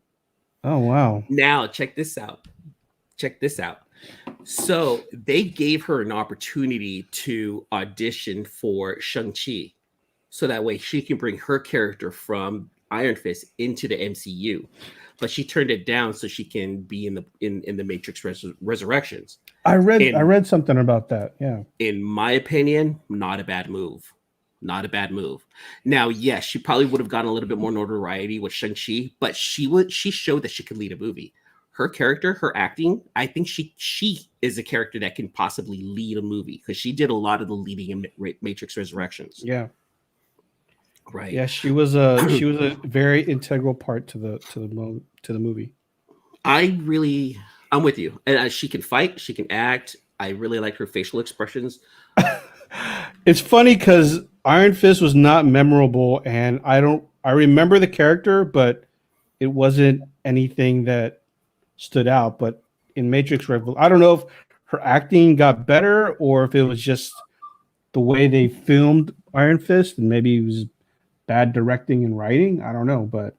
Oh, wow. Now, check this out. So they gave her an opportunity to audition for Shang-Chi, so that way she can bring her character from Iron Fist into the MCU. But she turned it down so she can be in the Matrix Resurrections. I read something about that. Yeah. In my opinion, not a bad move. Not a bad move. Now, yes, she probably would have gotten a little bit more notoriety with Shang-Chi, but she showed that she could lead a movie. Her character, her acting, I think she is a character that can possibly lead a movie because she did a lot of the leading in Matrix Resurrections. Yeah. Right. Yeah, she was a very integral part to the movie. I'm with you. And she can fight, she can act. I really like her facial expressions. It's funny because Iron Fist was not memorable, and I remember the character, but it wasn't anything that stood out. But in Matrix Revolution, I don't know if her acting got better or if it was just the way they filmed Iron Fist, and maybe it was bad directing and writing. I don't know, but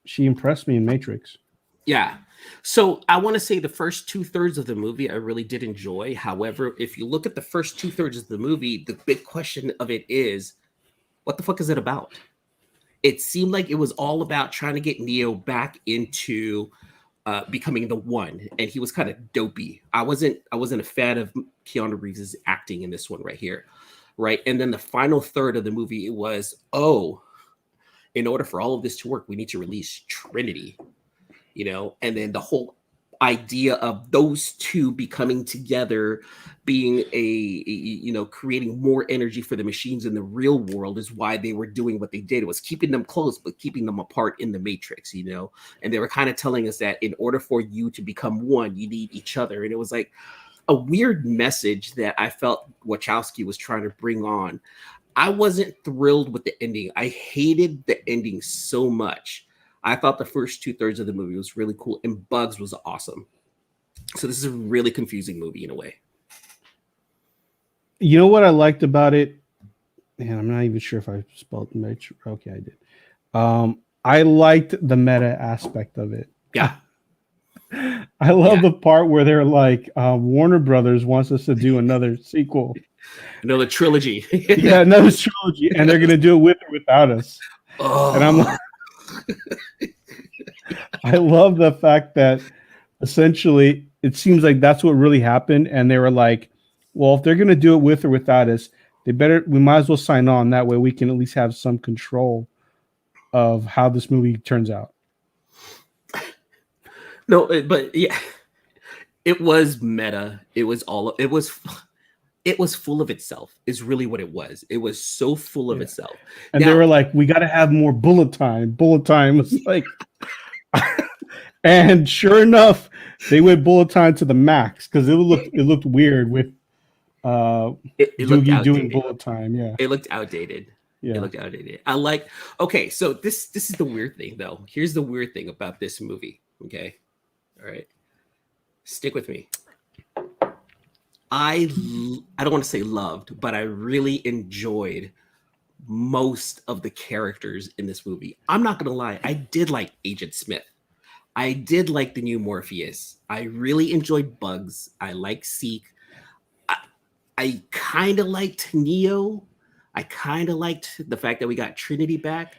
she impressed me in Matrix. Yeah. So I want to say the first 2/3 of the movie I really did enjoy. However, if you look at the first 2/3 of the movie, the big question of it is, what the fuck is it about? It seemed like it was all about trying to get Neo back into becoming the one, and he was kind of dopey. I wasn't a fan of Keanu Reeves' acting in this one right here, right? And then the final third of the movie, it was, in order for all of this to work, we need to release Trinity. And then the whole idea of those two becoming together, being creating more energy for the machines in the real world is why they were doing what they did. It was keeping them close, but keeping them apart in the Matrix, and they were kind of telling us that in order for you to become one, you need each other. And it was like a weird message that I felt Wachowski was trying to bring on. I wasn't thrilled with the ending. I hated the ending so much. I thought the first 2/3 of the movie was really cool, and Bugs was awesome. So this is a really confusing movie in a way. You know what I liked about it? Man, I'm not even sure if I spelled Matrix. Okay, I did. I liked the meta aspect of it. Yeah. I love the part where they're like, Warner Brothers wants us to do another sequel. Another trilogy. Yeah, another trilogy, and they're going to do it with or without us. Oh. And I'm like, I love the fact that essentially it seems like that's what really happened. And they were like, well, if they're going to do it with or without us, we might as well sign on. That way we can at least have some control of how this movie turns out. No, but yeah, it was meta. It was full of itself is really what it was. It was so full of itself. And they were like, we got to have more bullet time. Bullet time was like, and sure enough, they went bullet time to the max because it looked weird with Doogie doing bullet time. Yeah. It looked outdated. Yeah. It looked outdated. Okay, so this is the weird thing though. Here's the weird thing about this movie. Okay. All right. Stick with me. I don't want to say loved, but I really enjoyed most of the characters in this movie. I'm not going to lie. I did like Agent Smith. I did like the new Morpheus. I really enjoyed Bugs. I like Seek. I kind of liked Neo. I kind of liked the fact that we got Trinity back.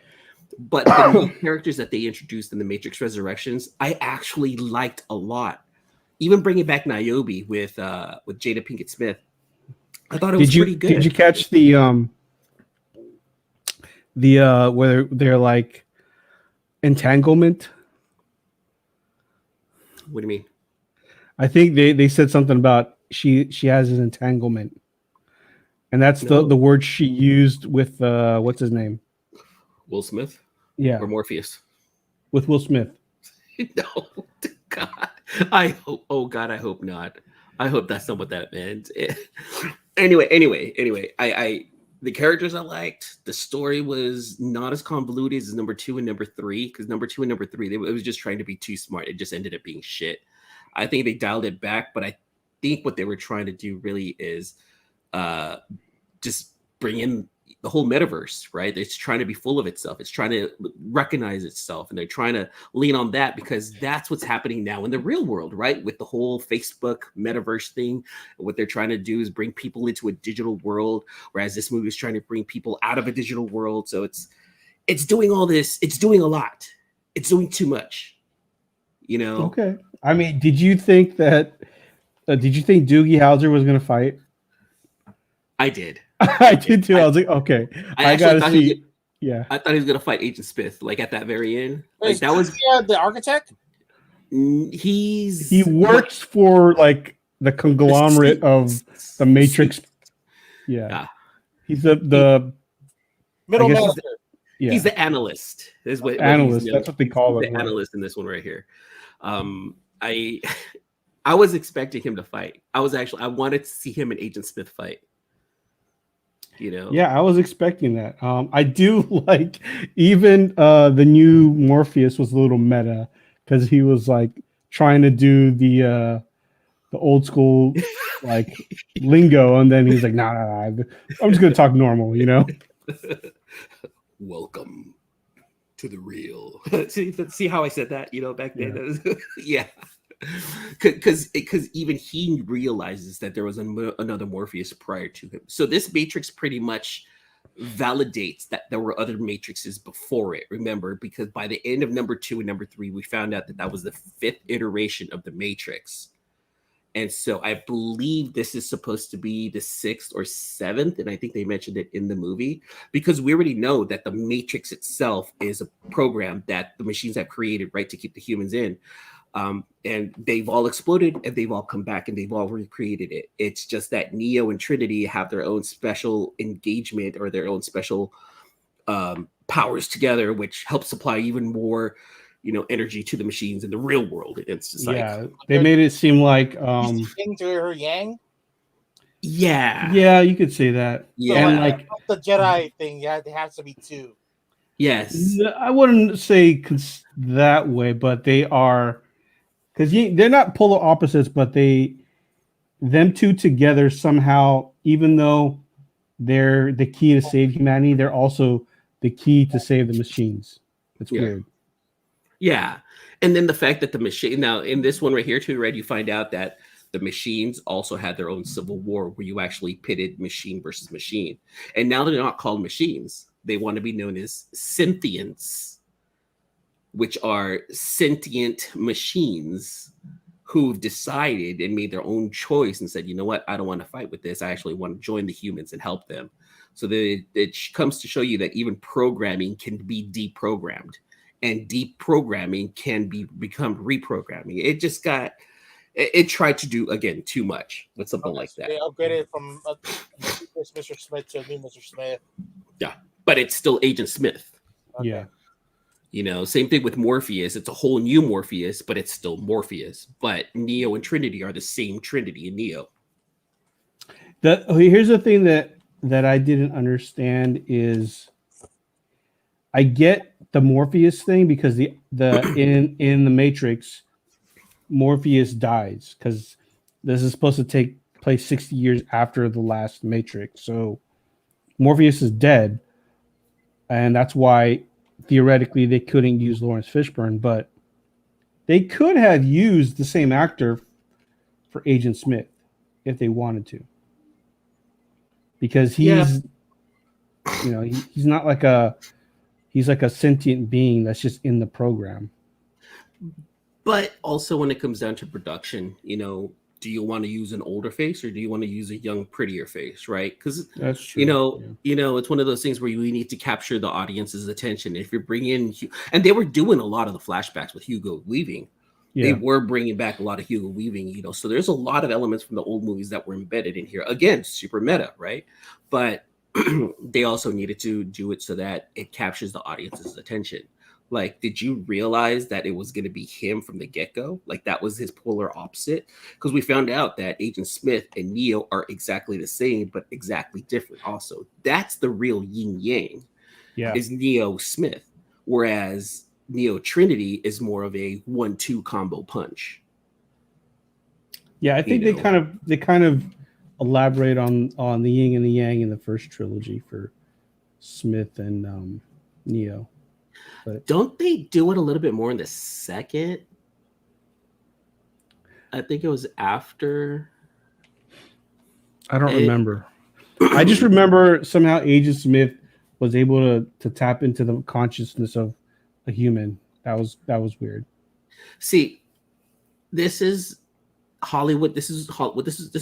But the new characters that they introduced in the Matrix Resurrections, I actually liked a lot. Even bringing back Niobe with Jada Pinkett Smith, I thought it was pretty good. Did you catch the where they're like entanglement? What do you mean? I think they said something about she has an entanglement, and that's the word she used with what's his name? Will Smith? Yeah, or Morpheus? With Will Smith. No, God. I hope not. I hope that's not what that meant. Anyway, I the characters I liked. The story was not as convoluted as number 2 and number 3, because number 2 and number 3, it was just trying to be too smart. It just ended up being shit. I think they dialed it back, but I think what they were trying to do really is just bring in the whole metaverse, right? It's trying to be full of itself. It's trying to recognize itself, and they're trying to lean on that because that's what's happening now in the real world, right? With the whole Facebook metaverse thing, what they're trying to do is bring people into a digital world, whereas this movie is trying to bring people out of a digital world. So it's doing all this. It's doing a lot. It's doing too much. Okay. I mean, did you think Doogie Howser was going to fight? I did. I did too. I was like, okay, I gotta see. Yeah, I thought he was gonna fight Agent Smith, like at that very end. Wait, like that was the architect. He works for like the conglomerate of the Matrix. Yeah. He's the middle manager. He's the analyst. Is what analyst. That's what they call it. The analyst in this one right here. I was expecting him to fight. I wanted to see him and Agent Smith fight. Yeah, I was expecting that. I do like even the new Morpheus was a little meta because he was like trying to do the old school like lingo, and then he's like, nah, I'm just gonna talk normal, Welcome to the real. See how I said that, back then? Yeah. Because even he realizes that there was another Morpheus prior to him. So this Matrix pretty much validates that there were other Matrixes before it. Remember, because by the end of number 2 and number 3, we found out that was the 5th iteration of the Matrix. And so I believe this is supposed to be the 6th or 7th, and I think they mentioned it in the movie, because we already know that the Matrix itself is a program that the machines have created, right, to keep the humans in. And they've all exploded and they've all come back and they've all recreated it. It's just that Neo and Trinity have their own special engagement or their own special powers together, which helps supply even more, energy to the machines in the real world. It's just they made it seem like yin to her yang. Yeah, you could say that. Yeah, so, and like the Jedi thing, there has to be 2. Yes, I wouldn't say that way, but they are. Because they're not polar opposites, but them two together somehow, even though they're the key to save humanity, they're also the key to save the machines. It's weird. Yeah. And then the fact that the machine, now in this one right here too, right, you find out that the machines also had their own civil war where you actually pitted machine versus machine. And now they're not called machines. They want to be known as synthients, which are sentient machines who've decided and made their own choice and said, you know what, I don't want to fight with this. I actually want to join the humans and help them. So it comes to show you that even programming can be deprogrammed, and deprogramming can become reprogramming. It tried to do, again, too much with something like that. They upgraded from Mr. Smith to a new Mr. Smith. Yeah, but it's still Agent Smith. Okay. Yeah. Same thing with Morpheus. It's a whole new Morpheus, but it's still Morpheus. But Neo and Trinity are the same Trinity in Neo. Here's the thing that I didn't understand is I get the Morpheus thing because in the Matrix, Morpheus dies because this is supposed to take place 60 years after the last Matrix. So Morpheus is dead, and that's why theoretically they couldn't use Lawrence Fishburne, but they could have used the same actor for Agent Smith if they wanted to, because he's not like he's like a sentient being that's just in the program. But also when it comes down to production, do you want to use an older face or do you want to use a young, prettier face, right? Because that's true. It's one of those things where you need to capture the audience's attention. If you're bringing, and they were doing a lot of the flashbacks with Hugo Weaving. Yeah. They were bringing back a lot of Hugo Weaving, so there's a lot of elements from the old movies that were embedded in here. Again, super meta, right? But they also needed to do it so that it captures the audience's attention. Like, did you realize that it was going to be him from the get-go? Like, that was his polar opposite? Because we found out that Agent Smith and Neo are exactly the same, but exactly different also. That's the real yin-yang, is Neo Smith. Whereas Neo Trinity is more of a 1-2 combo punch. Yeah, I think they kind of elaborate on the yin and the yang in the first trilogy for Smith and Neo. But don't they do it a little bit more in the second? I think it was after. I don't remember. I just remember somehow Agent Smith was able to tap into the consciousness of a human. That was weird. See, this is Hollywood. This is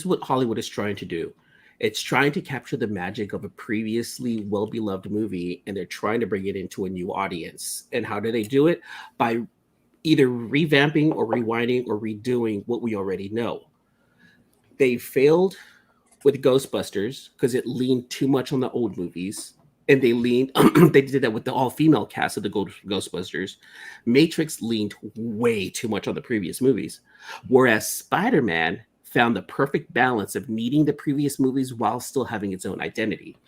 what Hollywood is trying to do. It's trying to capture the magic of a previously well-beloved movie, and they're trying to bring it into a new audience. And how do they do it? By either revamping or rewinding or redoing what we already know. They failed with Ghostbusters because it leaned too much on the old movies. And they did that with the all-female cast of the Ghostbusters. Matrix leaned way too much on the previous movies. Whereas Spider-Man found the perfect balance of needing the previous movies while still having its own identity.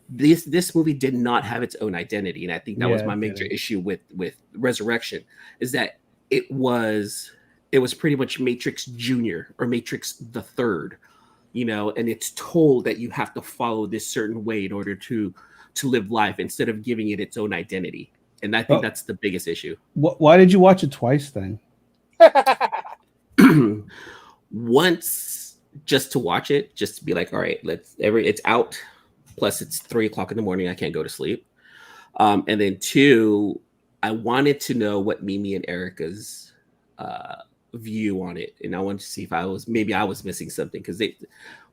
This movie did not have its own identity. And I think that was my major issue with Resurrection, is that it was pretty much Matrix Junior or Matrix the Third, and it's told that you have to follow this certain way in order to live life instead of giving it its own identity. And I think that's the biggest issue. Why did you watch it twice then? Once just to watch it, just to be like, all right, it's out. Plus it's 3:00 in the morning. I can't go to sleep. And then 2, I wanted to know what Mimi and Erica's view on it. And I wanted to see if I was missing something, because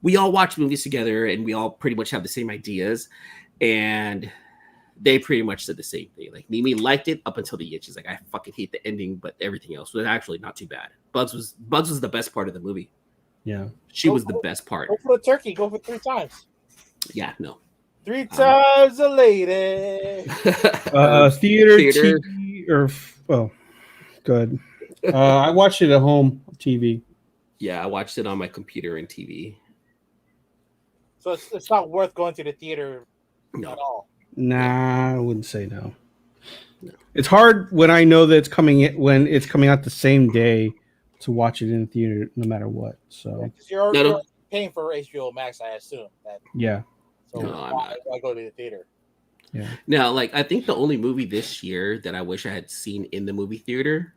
we all watch movies together and we all pretty much have the same ideas. And they pretty much said the same thing. Like, Mimi liked it up until the end. She's like, I fucking hate the ending, but everything else was actually not too bad. Bugs was the best part of the movie. Yeah. She was the best part. Go for the turkey. Go for 3 times. Yeah, no. 3 times a lady. Theater. TV, good. I watched it at home TV. Yeah, I watched it on my computer and TV. So it's not worth going to the theater at all. Nah, I wouldn't say no. It's hard when I know that when it's coming out the same day to watch it in the theater, no matter what. So you're paying for HBO Max, I assume. Yeah. So why go to the theater? Yeah. Now, like, I think the only movie this year that I wish I had seen in the movie theater,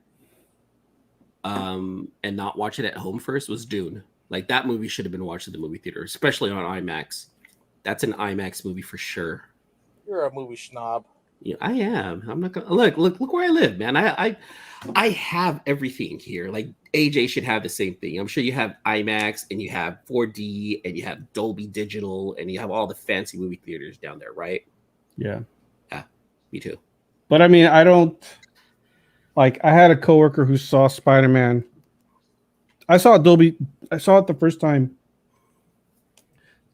and not watch it at home first, was Dune. Like, that movie should have been watched in the movie theater, especially on IMAX. That's an IMAX movie for sure. You're a movie snob. Yeah, I am. I'm not gonna look where I live, man. I have everything here. Like, AJ should have the same thing. I'm sure you have IMAX and you have 4D and you have Dolby Digital and you have all the fancy movie theaters down there, right? Yeah. Yeah, me too. But I mean, I had a coworker who saw Spider-Man. I saw it the first time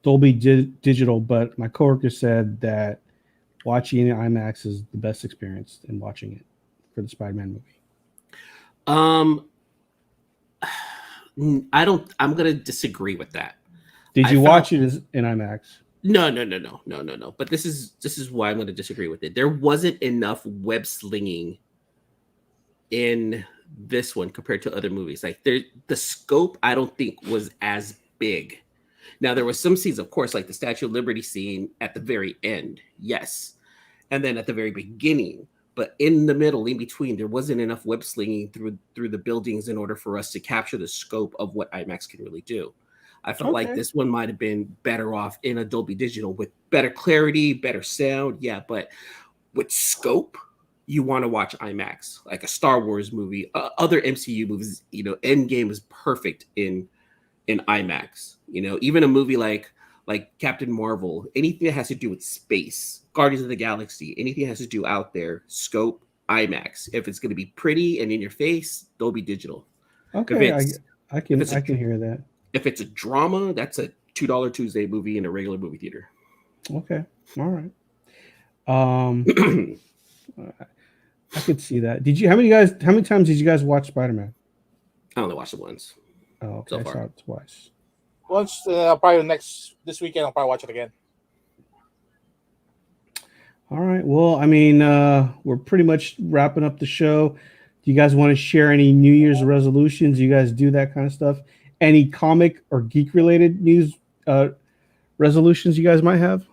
Dolby Digital, but my coworker said that watching it in IMAX is the best experience in watching it for the Spider-Man movie. I'm gonna disagree with that. Did you watch it in IMAX? No. But this is why I'm gonna disagree with it. There wasn't enough web slinging in this one compared to other movies. Like, the scope, I don't think, was as big. Now, there were some scenes, of course, like the Statue of Liberty scene at the very end, yes, and then at the very beginning. But in the middle, in between, there wasn't enough web slinging through the buildings in order for us to capture the scope of what IMAX can really do. I felt like this one might have been better off in a Dolby Digital with better clarity, better sound. Yeah, but with scope, you want to watch IMAX, like a Star Wars movie, other MCU movies. Endgame is perfect in IMAX. Even a movie like Captain Marvel, anything that has to do with space, Guardians of the Galaxy, anything that has to do out there, scope, IMAX. If it's going to be pretty and in your face, Dolby Digital. Okay, I can hear that. If it's a drama, that's a $2 Tuesday movie in a regular movie theater. Okay, all right. I could see that. How many times did you guys watch Spider-Man? I only watched it once. Oh, okay. So I far. saw it twice. Once, probably this weekend, I'll probably watch it again. All right. Well, I mean, we're pretty much wrapping up the show. Do you guys want to share any New Year's resolutions? You guys do that kind of stuff? Any comic or geek related news resolutions you guys might have?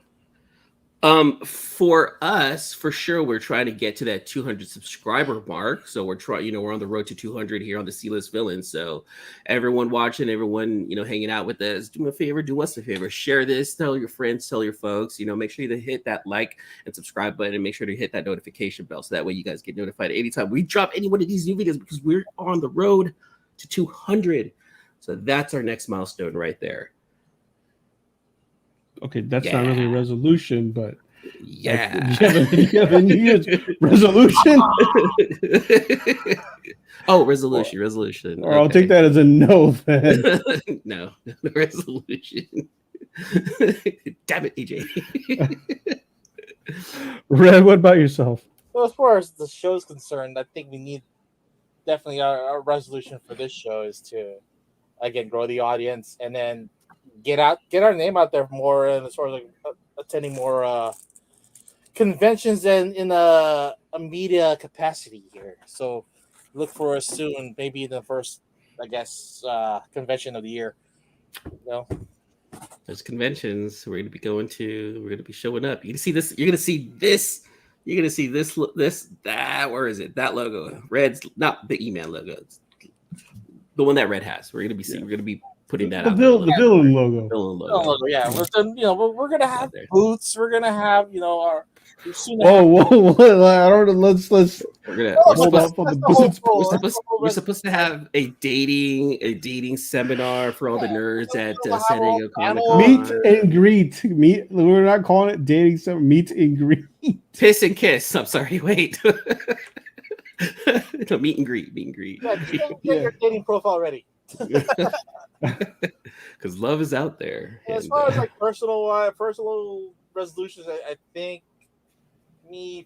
For us, for sure, we're trying to get to that 200 subscriber mark. So we're trying, we're on the road to 200 here on the C-List Villains. So everyone watching, everyone, hanging out with us, do me a favor, do us a favor, share this, tell your friends, tell your folks, make sure to hit that like and subscribe button and make sure to hit that notification bell. So that way you guys get notified anytime we drop any one of these new videos because we're on the road to 200. So that's our next milestone right there. Okay, that's not really a resolution, but yeah. Do you have a New Year's resolution? Oh, resolution. Or I'll take that as a no then. No resolution. Damn it, EJ. Red, what about yourself? Well, as far as the show is concerned, I think we need definitely our resolution for this show is to again grow the audience and then get our name out there more, and as far as like attending more conventions and in a media capacity here. So look for us soon, maybe the first, I guess, convention of the year. There's conventions we're going to be going to. We're going to be showing up. You're going to see this. You're going to see this. You're going to see this, that. Where is it? That logo. Red's not the E-Man logo. It's the one that Red has. We're going to be seeing. We're going to be putting that out. The villain logo. Yeah. We're going to have booths. We're going to have, our. Whoa! I don't know. Let's. We're supposed to have a dating seminar for all the nerds at San Diego Comic-Con. Meet and greet. We're not calling it dating seminar. Meet and greet. Piss and kiss. I'm sorry. Wait. No, meet and greet. Yeah, get your dating profile ready. Because love is out there. As far as like personal resolutions, I think.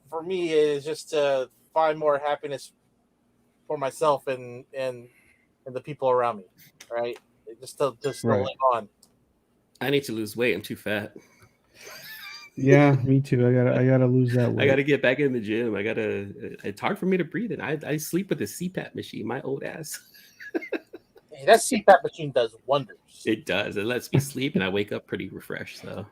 For me is just to find more happiness for myself and the people around me, right? Just to live on. I need to lose weight. I'm too fat. Yeah, me too. I gotta lose that weight. I gotta get back in the gym. It's hard for me to breathe, and I sleep with a CPAP machine. My old ass. Hey, that CPAP machine does wonders. It does. It lets me sleep, and I wake up pretty refreshed. So.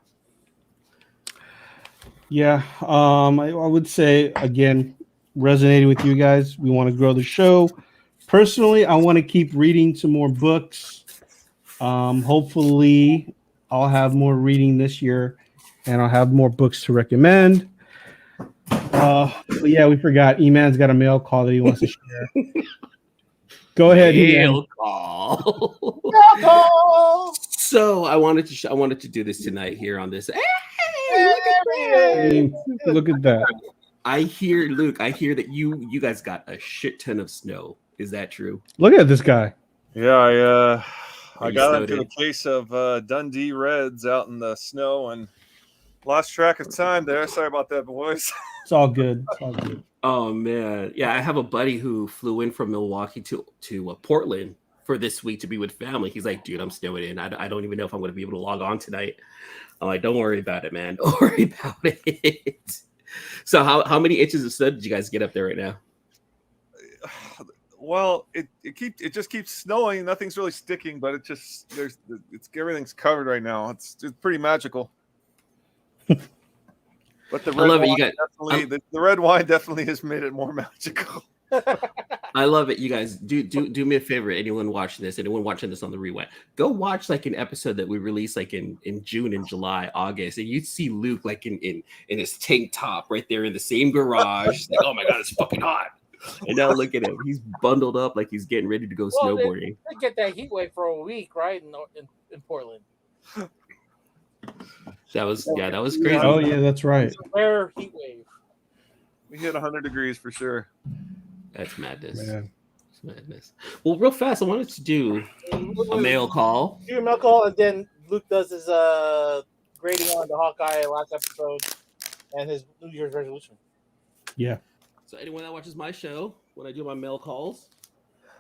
Yeah, I would say, again, resonating with you guys. We want to grow the show. Personally, I want to keep reading some more books. Hopefully, I'll have more reading this year, and I'll have more books to recommend. But yeah, we forgot. E-Man's got a mail call that he wants to share. Go ahead, mail call. So I wanted to do this tonight here on this. Look at that. I hear that you guys got a shit ton of snow. Is that true? Look at this guy. Yeah, I got into a case of Dundee Reds out in the snow and lost track of time there. Sorry about that, boys. It's all good. Oh man, yeah. I have a buddy who flew in from Milwaukee to Portland for this week to be with family. He's like, dude, I'm snowing in. I don't even know if I'm going to be able to log on tonight. I'm like, don't worry about it, man. Don't worry about it. So how many inches of snow did you guys get up there right now? Well, it just keeps snowing. Nothing's really sticking, but everything's covered right now. It's pretty magical. But the red wine the red wine definitely has made it more magical. I love it. You guys do me a favor. Anyone watching this on the rewind, go watch like an episode that we released like in June and July, August, and you'd see Luke like in his tank top right there in the same garage. Like, oh my god, it's fucking hot. And now look at him. He's bundled up like he's getting ready to go snowboarding. They get that heat wave for a week, right? In Portland. That was crazy. Oh yeah, that's right. It's a rare heat wave. We hit 100 degrees for sure. That's madness. Man. That's madness. Well, real fast, I wanted to do a mail call. Do a mail call, and then Luke does his grading on the Hawkeye last episode and his New Year's resolution. Yeah. So anyone that watches my show, when I do my mail calls,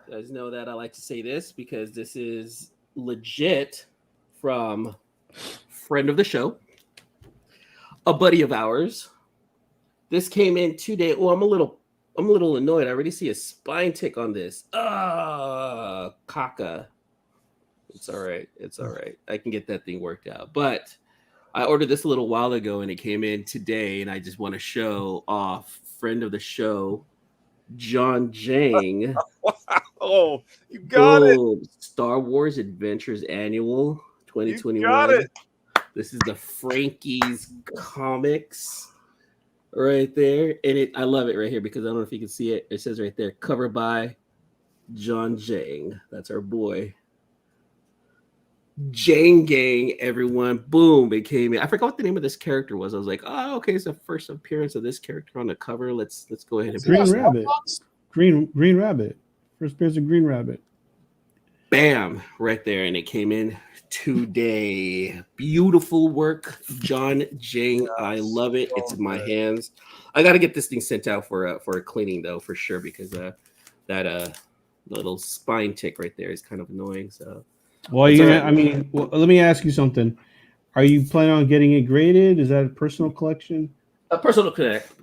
you guys know that I like to say this because this is legit from friend of the show, a buddy of ours. This came in today. Oh, I'm a little annoyed. I already see a spine tick on this. Caca. It's all right. I can get that thing worked out. But I ordered this a little while ago and it came in today, and I just want to show off friend of the show, John Jang. Oh, you got it. Star Wars Adventures Annual 2021. You got it. This is the Frankie's Comics right there. And I love it right here because I don't know if you can see it. It says right there, cover by John Jang. That's our boy. Jang Gang, everyone. Boom, it came in. I forgot what the name of this character was. I was like, oh, okay, it's the first appearance of this character on the cover. Let's go ahead and Green Rabbit. Green Rabbit. First appearance of Green Rabbit. Bam, right there, and it came in today. Beautiful work, John Jang. I love it. It's in my hands. I got to get this thing sent out for a cleaning though, for sure, because that little spine tick right there is kind of annoying. So, well, let me ask you something. Are you planning on getting it graded? Is that a personal collection? A personal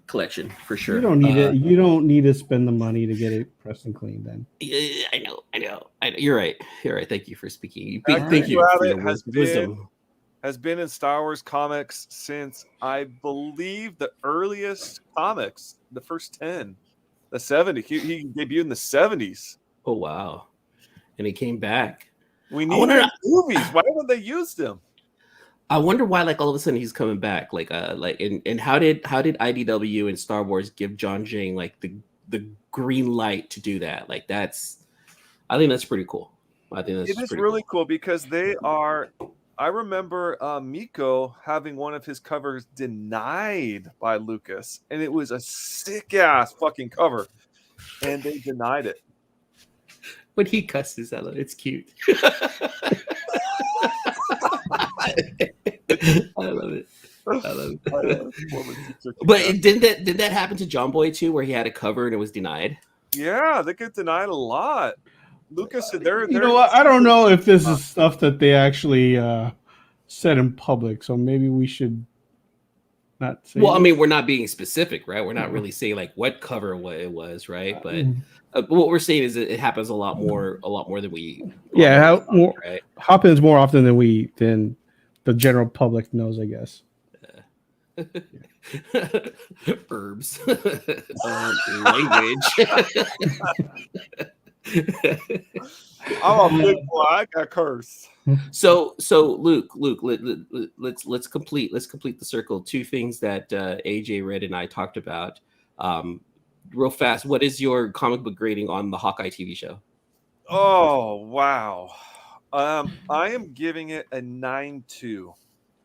collection for sure. You don't need it. You don't need to spend the money to get it pressed and clean. Then I know. You're right. Thank you for speaking. Thank you for your wisdom. Has been in Star Wars comics since I believe the earliest comics, the first 10, the 70s. He debuted in the 70s. Oh wow! And he came back. We need movies. Why haven't they used him? I wonder why, like all of a sudden he's coming back. And how did IDW and Star Wars give John Jang like the green light to do that? Like I think that's pretty cool. I think it is really cool because they are. I remember Miko having one of his covers denied by Lucas, and it was a sick ass fucking cover, and they denied it. When he cusses, it's cute. I love it. But did that happen to John Boy too, where he had a cover and it was denied? Yeah, they get denied a lot. Lucas said they're. You know what? I don't know if this is stuff that they actually said in public, so maybe we should not say. Well, I mean, we're not being specific, right? We're not really saying like what cover it was, right? But what we're saying is that it happens a lot more than we. Yeah, right? Happens more often than the general public knows, I guess. Herbs, language. I'm a big boy. I got cursed. So Luke, let's complete the circle. Two things that AJ read and I talked about. Real fast. What is your comic book grading on the Hawkeye TV show? Oh wow. I am giving it a 9.2.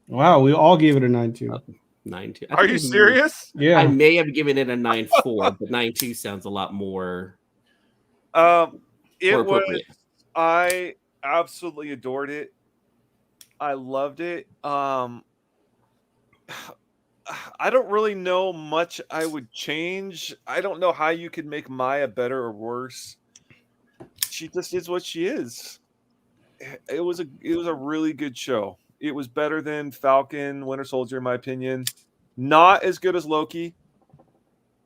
Wow, we all gave it a 9.2. 9.2. Are you serious? Yeah. I may have given it a 9.4, but 9.2 sounds a lot more. It was. I absolutely adored it. I loved it. I don't really know much I would change. I don't know how you could make Maya better or worse. She just is what she is. It was a really good show. It was better than Falcon, Winter Soldier, in my opinion. Not as good as Loki.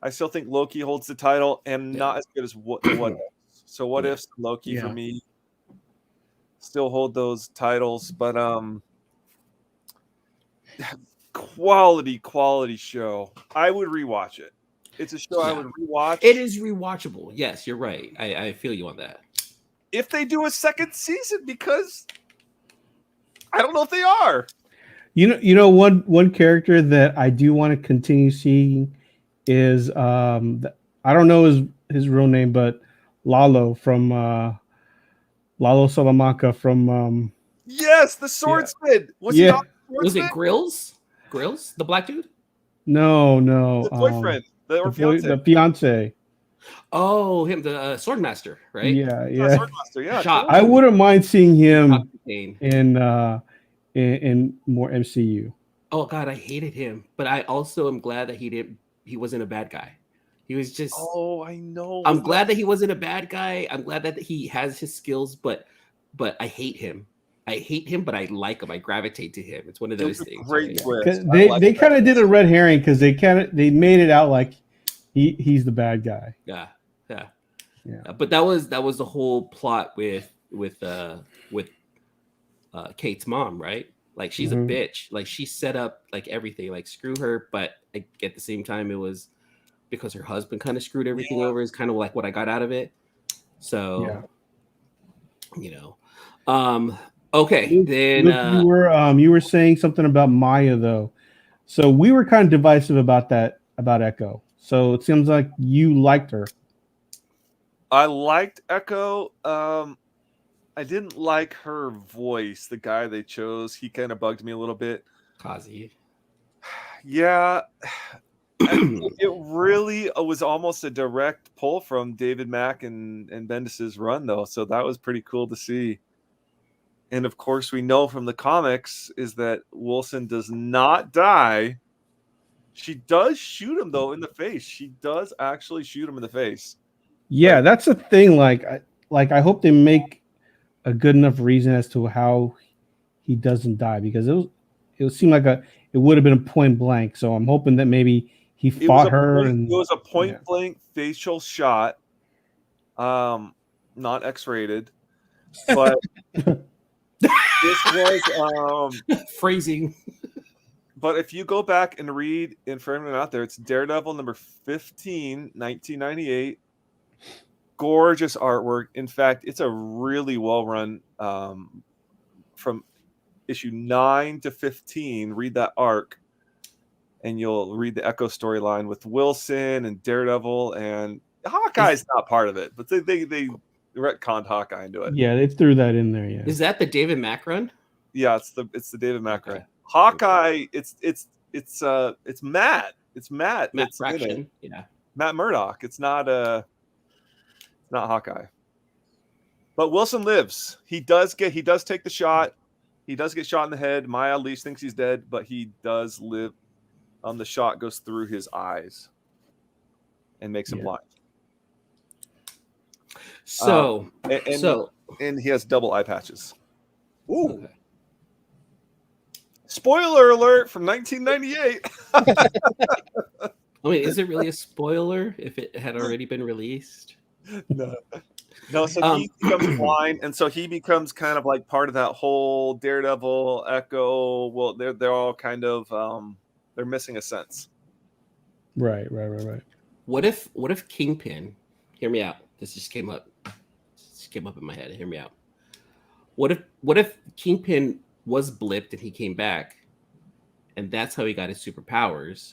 I still think Loki holds the title, and not as good as what if. So what ifs Loki for me still hold those titles, but quality show. I would rewatch it. It's a show I would rewatch. It is rewatchable. Yes, you're right. I feel you on that. If they do a second season, because I don't know if they are. You know one character that I do want to continue seeing is I don't know his real name, but Lalo from Lalo Salamanca from yes, the swordsman. Was it Grills? Grills, the black dude? No, the boyfriend, the fiance. Oh, him, the Swordmaster, right? Yeah. Swordmaster, yeah. I wouldn't mind seeing him in more MCU. Oh God, I hated him, but I also am glad that he wasn't a bad guy. He was just. Oh, I know. I'm glad that he wasn't a bad guy. I'm glad that he has his skills, but I hate him. I hate him, but I like him. I gravitate to him. It's one of those things. Great twist. They kind of did a red herring because they made it out like he's the bad guy. Yeah. But that was the whole plot with Kate's mom, right? Like she's a bitch. Like she set up like everything. Like screw her, but like, at the same time, it was because her husband kind of screwed everything over. Is kind of like what I got out of it. So, okay. Luke, Then you were saying something about Maya though. So we were kind of divisive about Echo. So it seems like you liked her. I liked Echo. I didn't like her voice. The guy they chose, he kind of bugged me a little bit. Kazi. Yeah. It really was almost a direct pull from David Mack and Bendis's run, though. So that was pretty cool to see. And of course, we know from the comics is that Wilson does not die. She does shoot him, though, in the face. She does actually shoot him in the face. Yeah, that's a thing. Like I hope they make a good enough reason as to how he doesn't die, because it seemed like it would have been a point blank. So I'm hoping that maybe he fought her. It was a point blank facial shot, not X-rated, but this was phrasing. But if you go back and read, and for everyone out there, it's Daredevil number 15, 1998. Gorgeous artwork. In fact, it's a really well run from issue 9 to 15. Read that arc, and you'll read the Echo storyline with Wilson and Daredevil, and Hawkeye's not part of it, but they retconned Hawkeye into it. Yeah, they threw that in there. Yeah, is that the David Mack run? Yeah, it's the David Mack run. Hawkeye, it's Matt. It's Matt. Matt Fraction. Yeah, Matt Murdock. It's not Hawkeye. But Wilson lives. He does take the shot. He does get shot in the head. Maya at least thinks he's dead, but he does live. The shot goes through his eyes and makes him blind. So, and he has double eye patches. Ooh. Okay. Spoiler alert from 1998. I mean, is it really a spoiler if it had already been released? No, so he becomes blind, and so he becomes kind of like part of that whole Daredevil, Echo. Well, they're all kind of they're missing a sense. Right. What if Kingpin? Hear me out. This just came up. In my head. Hear me out. What if Kingpin was blipped and he came back, and that's how he got his superpowers,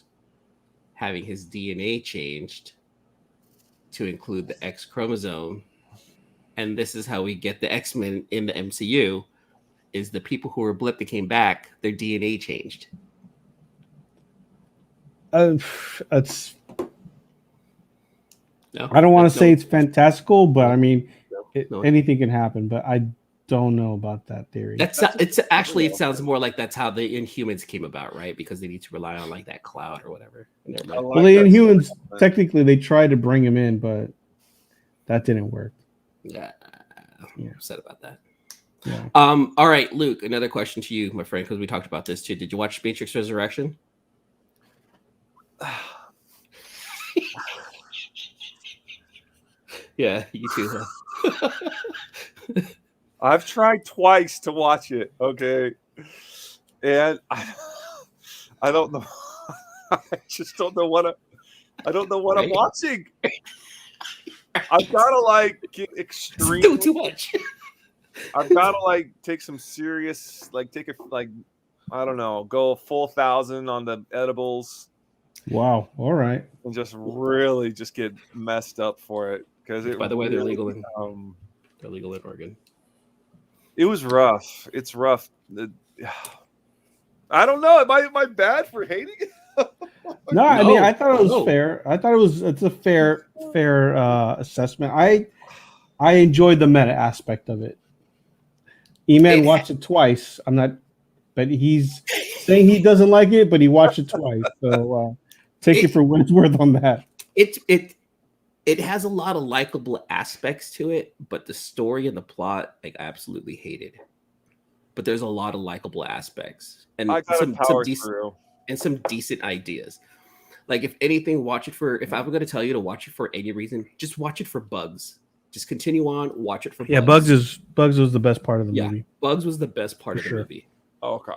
having his DNA changed to include the X chromosome, and this is how we get the X-Men in the MCU, is the people who were blipped and came back, their DNA changed. It's No, I don't want to say it's fantastical, but I mean, No. anything can happen. But I don't know about that theory. It sounds more like that's how the Inhumans came about, right? Because they need to rely on like that cloud or whatever. Well, the Inhumans technically they tried to bring him in, but that didn't work. Yeah, I'm upset about that. Yeah. All right, Luke. Another question to you, my friend, because we talked about this too. Did you watch Matrix Resurrection? Yeah, you too. Huh? I've tried twice to watch it, okay, and I don't know. I just don't know what I'm watching. I've got to like get extreme. It's too much. I've got to like take some serious, like take a like, I don't know, go full 1,000 on the edibles. Wow. All right. And just really just get messed up for it because it. By the way, really, they're legal in Oregon. It was rough. It's rough. I don't know. Am I bad for hating it? No, I mean I thought it was fair. I thought it's a fair assessment. I enjoyed the meta aspect of it. E-Man watched it twice. But he's saying he doesn't like it, but he watched it twice. So take it for what it's worth on that. It has a lot of likable aspects to it, but the story and the plot, I absolutely hated. But there's a lot of likable aspects and some decent ideas. Like if anything, watch it for. If I'm going to tell you to watch it for any reason, just watch it for Bugs. Just continue on, watch it for. Yeah, Bugs was the best part of the movie. Bugs was the best part of the movie. Oh, okay.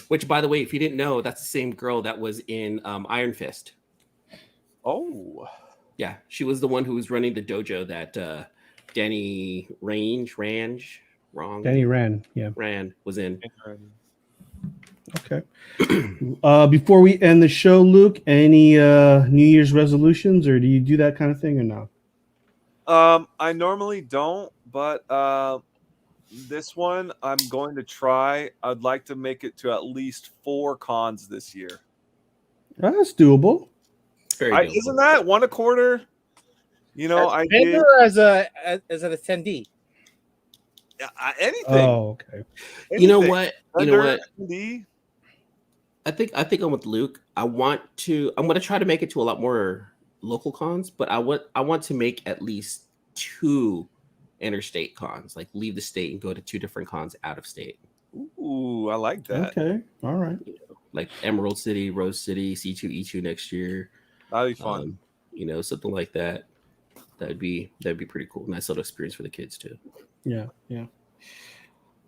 Which, by the way, if you didn't know, that's the same girl that was in Iron Fist. Oh, Yeah, she was the one who was running the dojo that Danny Rand was in. Okay. Before we end the show, Luke, any New Year's resolutions, or do you do that kind of thing or no? I normally don't, but this one I'm going to try. I'd like to make it to at least 4 cons this year. That's doable. Very doable. Isn't that 1 a quarter? You know, as I a did vendor or as an attendee. anything. Oh, okay. You know what? Vendor, attendee. I think I'm with Luke. I'm going to try to make it to a lot more local cons, but I want to make at least 2 interstate cons, like leave the state and go to 2 different cons out of state. Ooh, I like that. Okay. All right. Like Emerald City, Rose City, C2E2 next year. That'd be fun. Something like that. That'd be pretty cool. Nice little experience for the kids too. Yeah.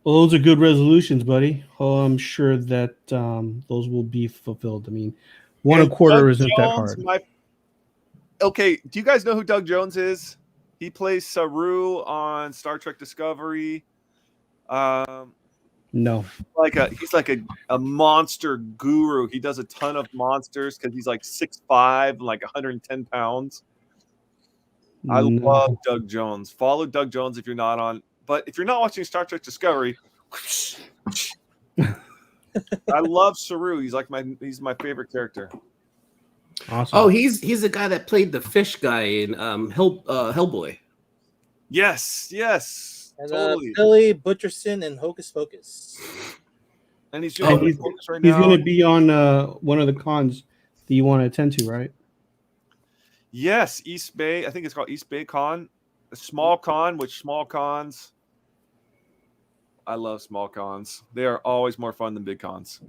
Well, those are good resolutions, buddy. Oh, I'm sure that those will be fulfilled. I mean, 1 a quarter Doug isn't that Jones, hard. Okay, do you guys know who Doug Jones is? He plays Saru on Star Trek Discovery. No. He's like a monster guru. He does a ton of monsters because he's like 6'5" and like 110 pounds. I love Doug Jones. Follow Doug Jones if you're not on. But if you're not watching Star Trek Discovery, I love Saru. He's my favorite character. Awesome. Oh, he's the guy that played the fish guy in Hellboy. Yes, And totally. Billy Butcherson and Hocus Pocus. And he's doing he's right now. going to be on one of the cons that you want to attend to, right? Yes, East Bay. I think it's called East Bay Con. A small con, which small cons. I love small cons. They are always more fun than big cons.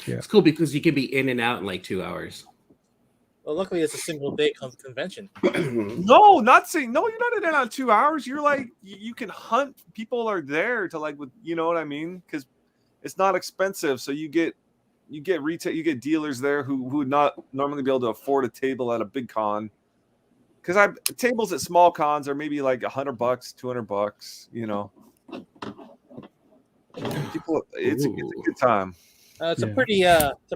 Yeah. It's cool because you can be in and out in like 2 hours. Well, luckily it's a single day convention. No, not saying no. You're not in on 2 hours. You're like you can hunt. People are there to like with you know what I mean because it's not expensive. So you get retail. You get dealers there who would not normally be able to afford a table at a big con. Because tables at small cons are maybe like $100, $200. You know, people. It's a good time. It's a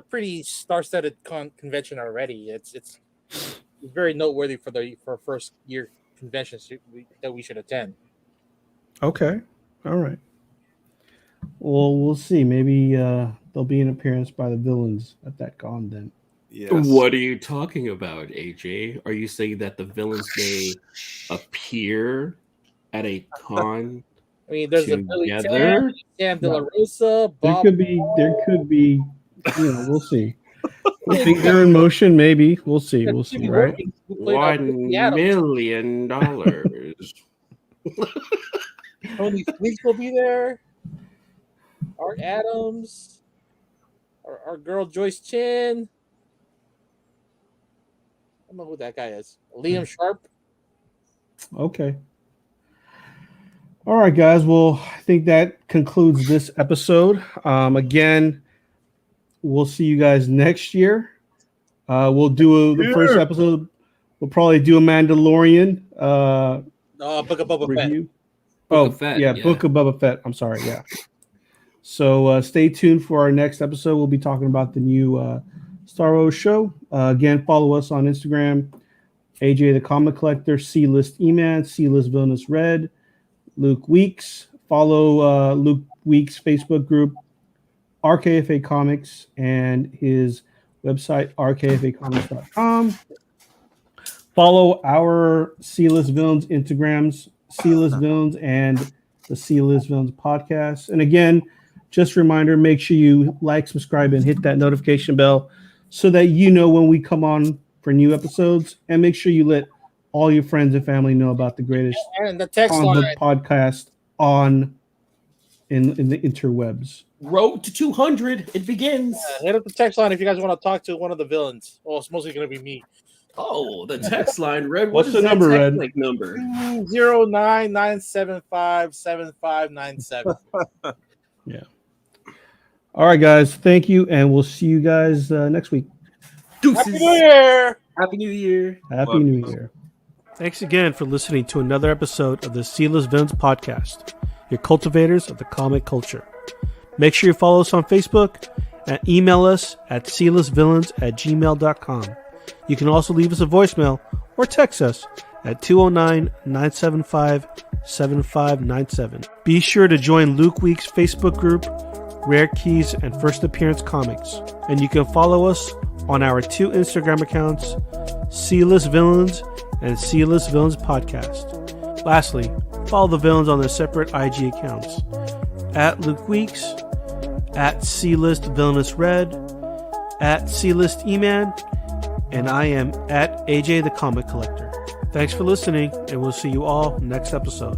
pretty star-studded convention already. It's very noteworthy for first year conventions that we should attend. Okay. All right. Well, we'll see. Maybe there'll be an appearance by the villains at that con then. Yes. What are you talking about, AJ? Are you saying that the villains may appear at a con? I mean, there's together? a Billy Sam De La Rosa, Bob. There could be. We'll see. Things are in motion. Maybe we'll see. We'll see. Right. $1 million. Tony Fleets will be there. Art Adams. Our girl Joyce Chin. I don't know who that guy is. Liam Sharp. Okay. All right, guys. Well, I think that concludes this episode. Again, we'll see you guys next year. We'll do the first episode. We'll probably do a Mandalorian Book of Boba review. Fett. Book of Boba Fett. I'm sorry. Yeah. So stay tuned for our next episode. We'll be talking about the new Star Wars show. Again, follow us on Instagram. AJ the Comic Collector, C-List E-Man, C-List Villainous Red, Luke Weeks. Follow Luke Weeks' Facebook group, RKFA Comics, and his website, rkfacomics.com. Follow our C-List Villains Instagrams, C-List Villains and the C-List Villains podcast. And again, just a reminder, make sure you like, subscribe, and hit that notification bell so that you know when we come on for new episodes. And make sure you let all your friends and family know about the greatest And the text comic line. book podcast in the interwebs. Road to 200. It begins. Hit up the text line if you guys want to talk to one of the villains. Well, it's mostly going to be me. Oh, the text line, Red. What's What the is number, that Red? text number? 099757597. Yeah. All right, guys. Thank you, and we'll see you guys next week. Deuces. Happy New Year! Happy New Year. Happy New Year. Thanks again for listening to another episode of the Seedless Villains Podcast, your cultivators of the comic culture. Make sure you follow us on Facebook and email us at seedlessvillains@gmail.com. You can also leave us a voicemail or text us at 209-975-7597. Be sure to join Luke Week's Facebook group, Rare Keys and First Appearance Comics. And you can follow us on our 2 Instagram accounts, Seedless Villains and Seedless Villains Podcast. Lastly, follow the villains on their separate IG accounts, at Luke Weeks, at C-List Villainous Red, at C-List E-Man, and I am at AJ the Comic Collector. Thanks for listening, and we'll see you all next episode.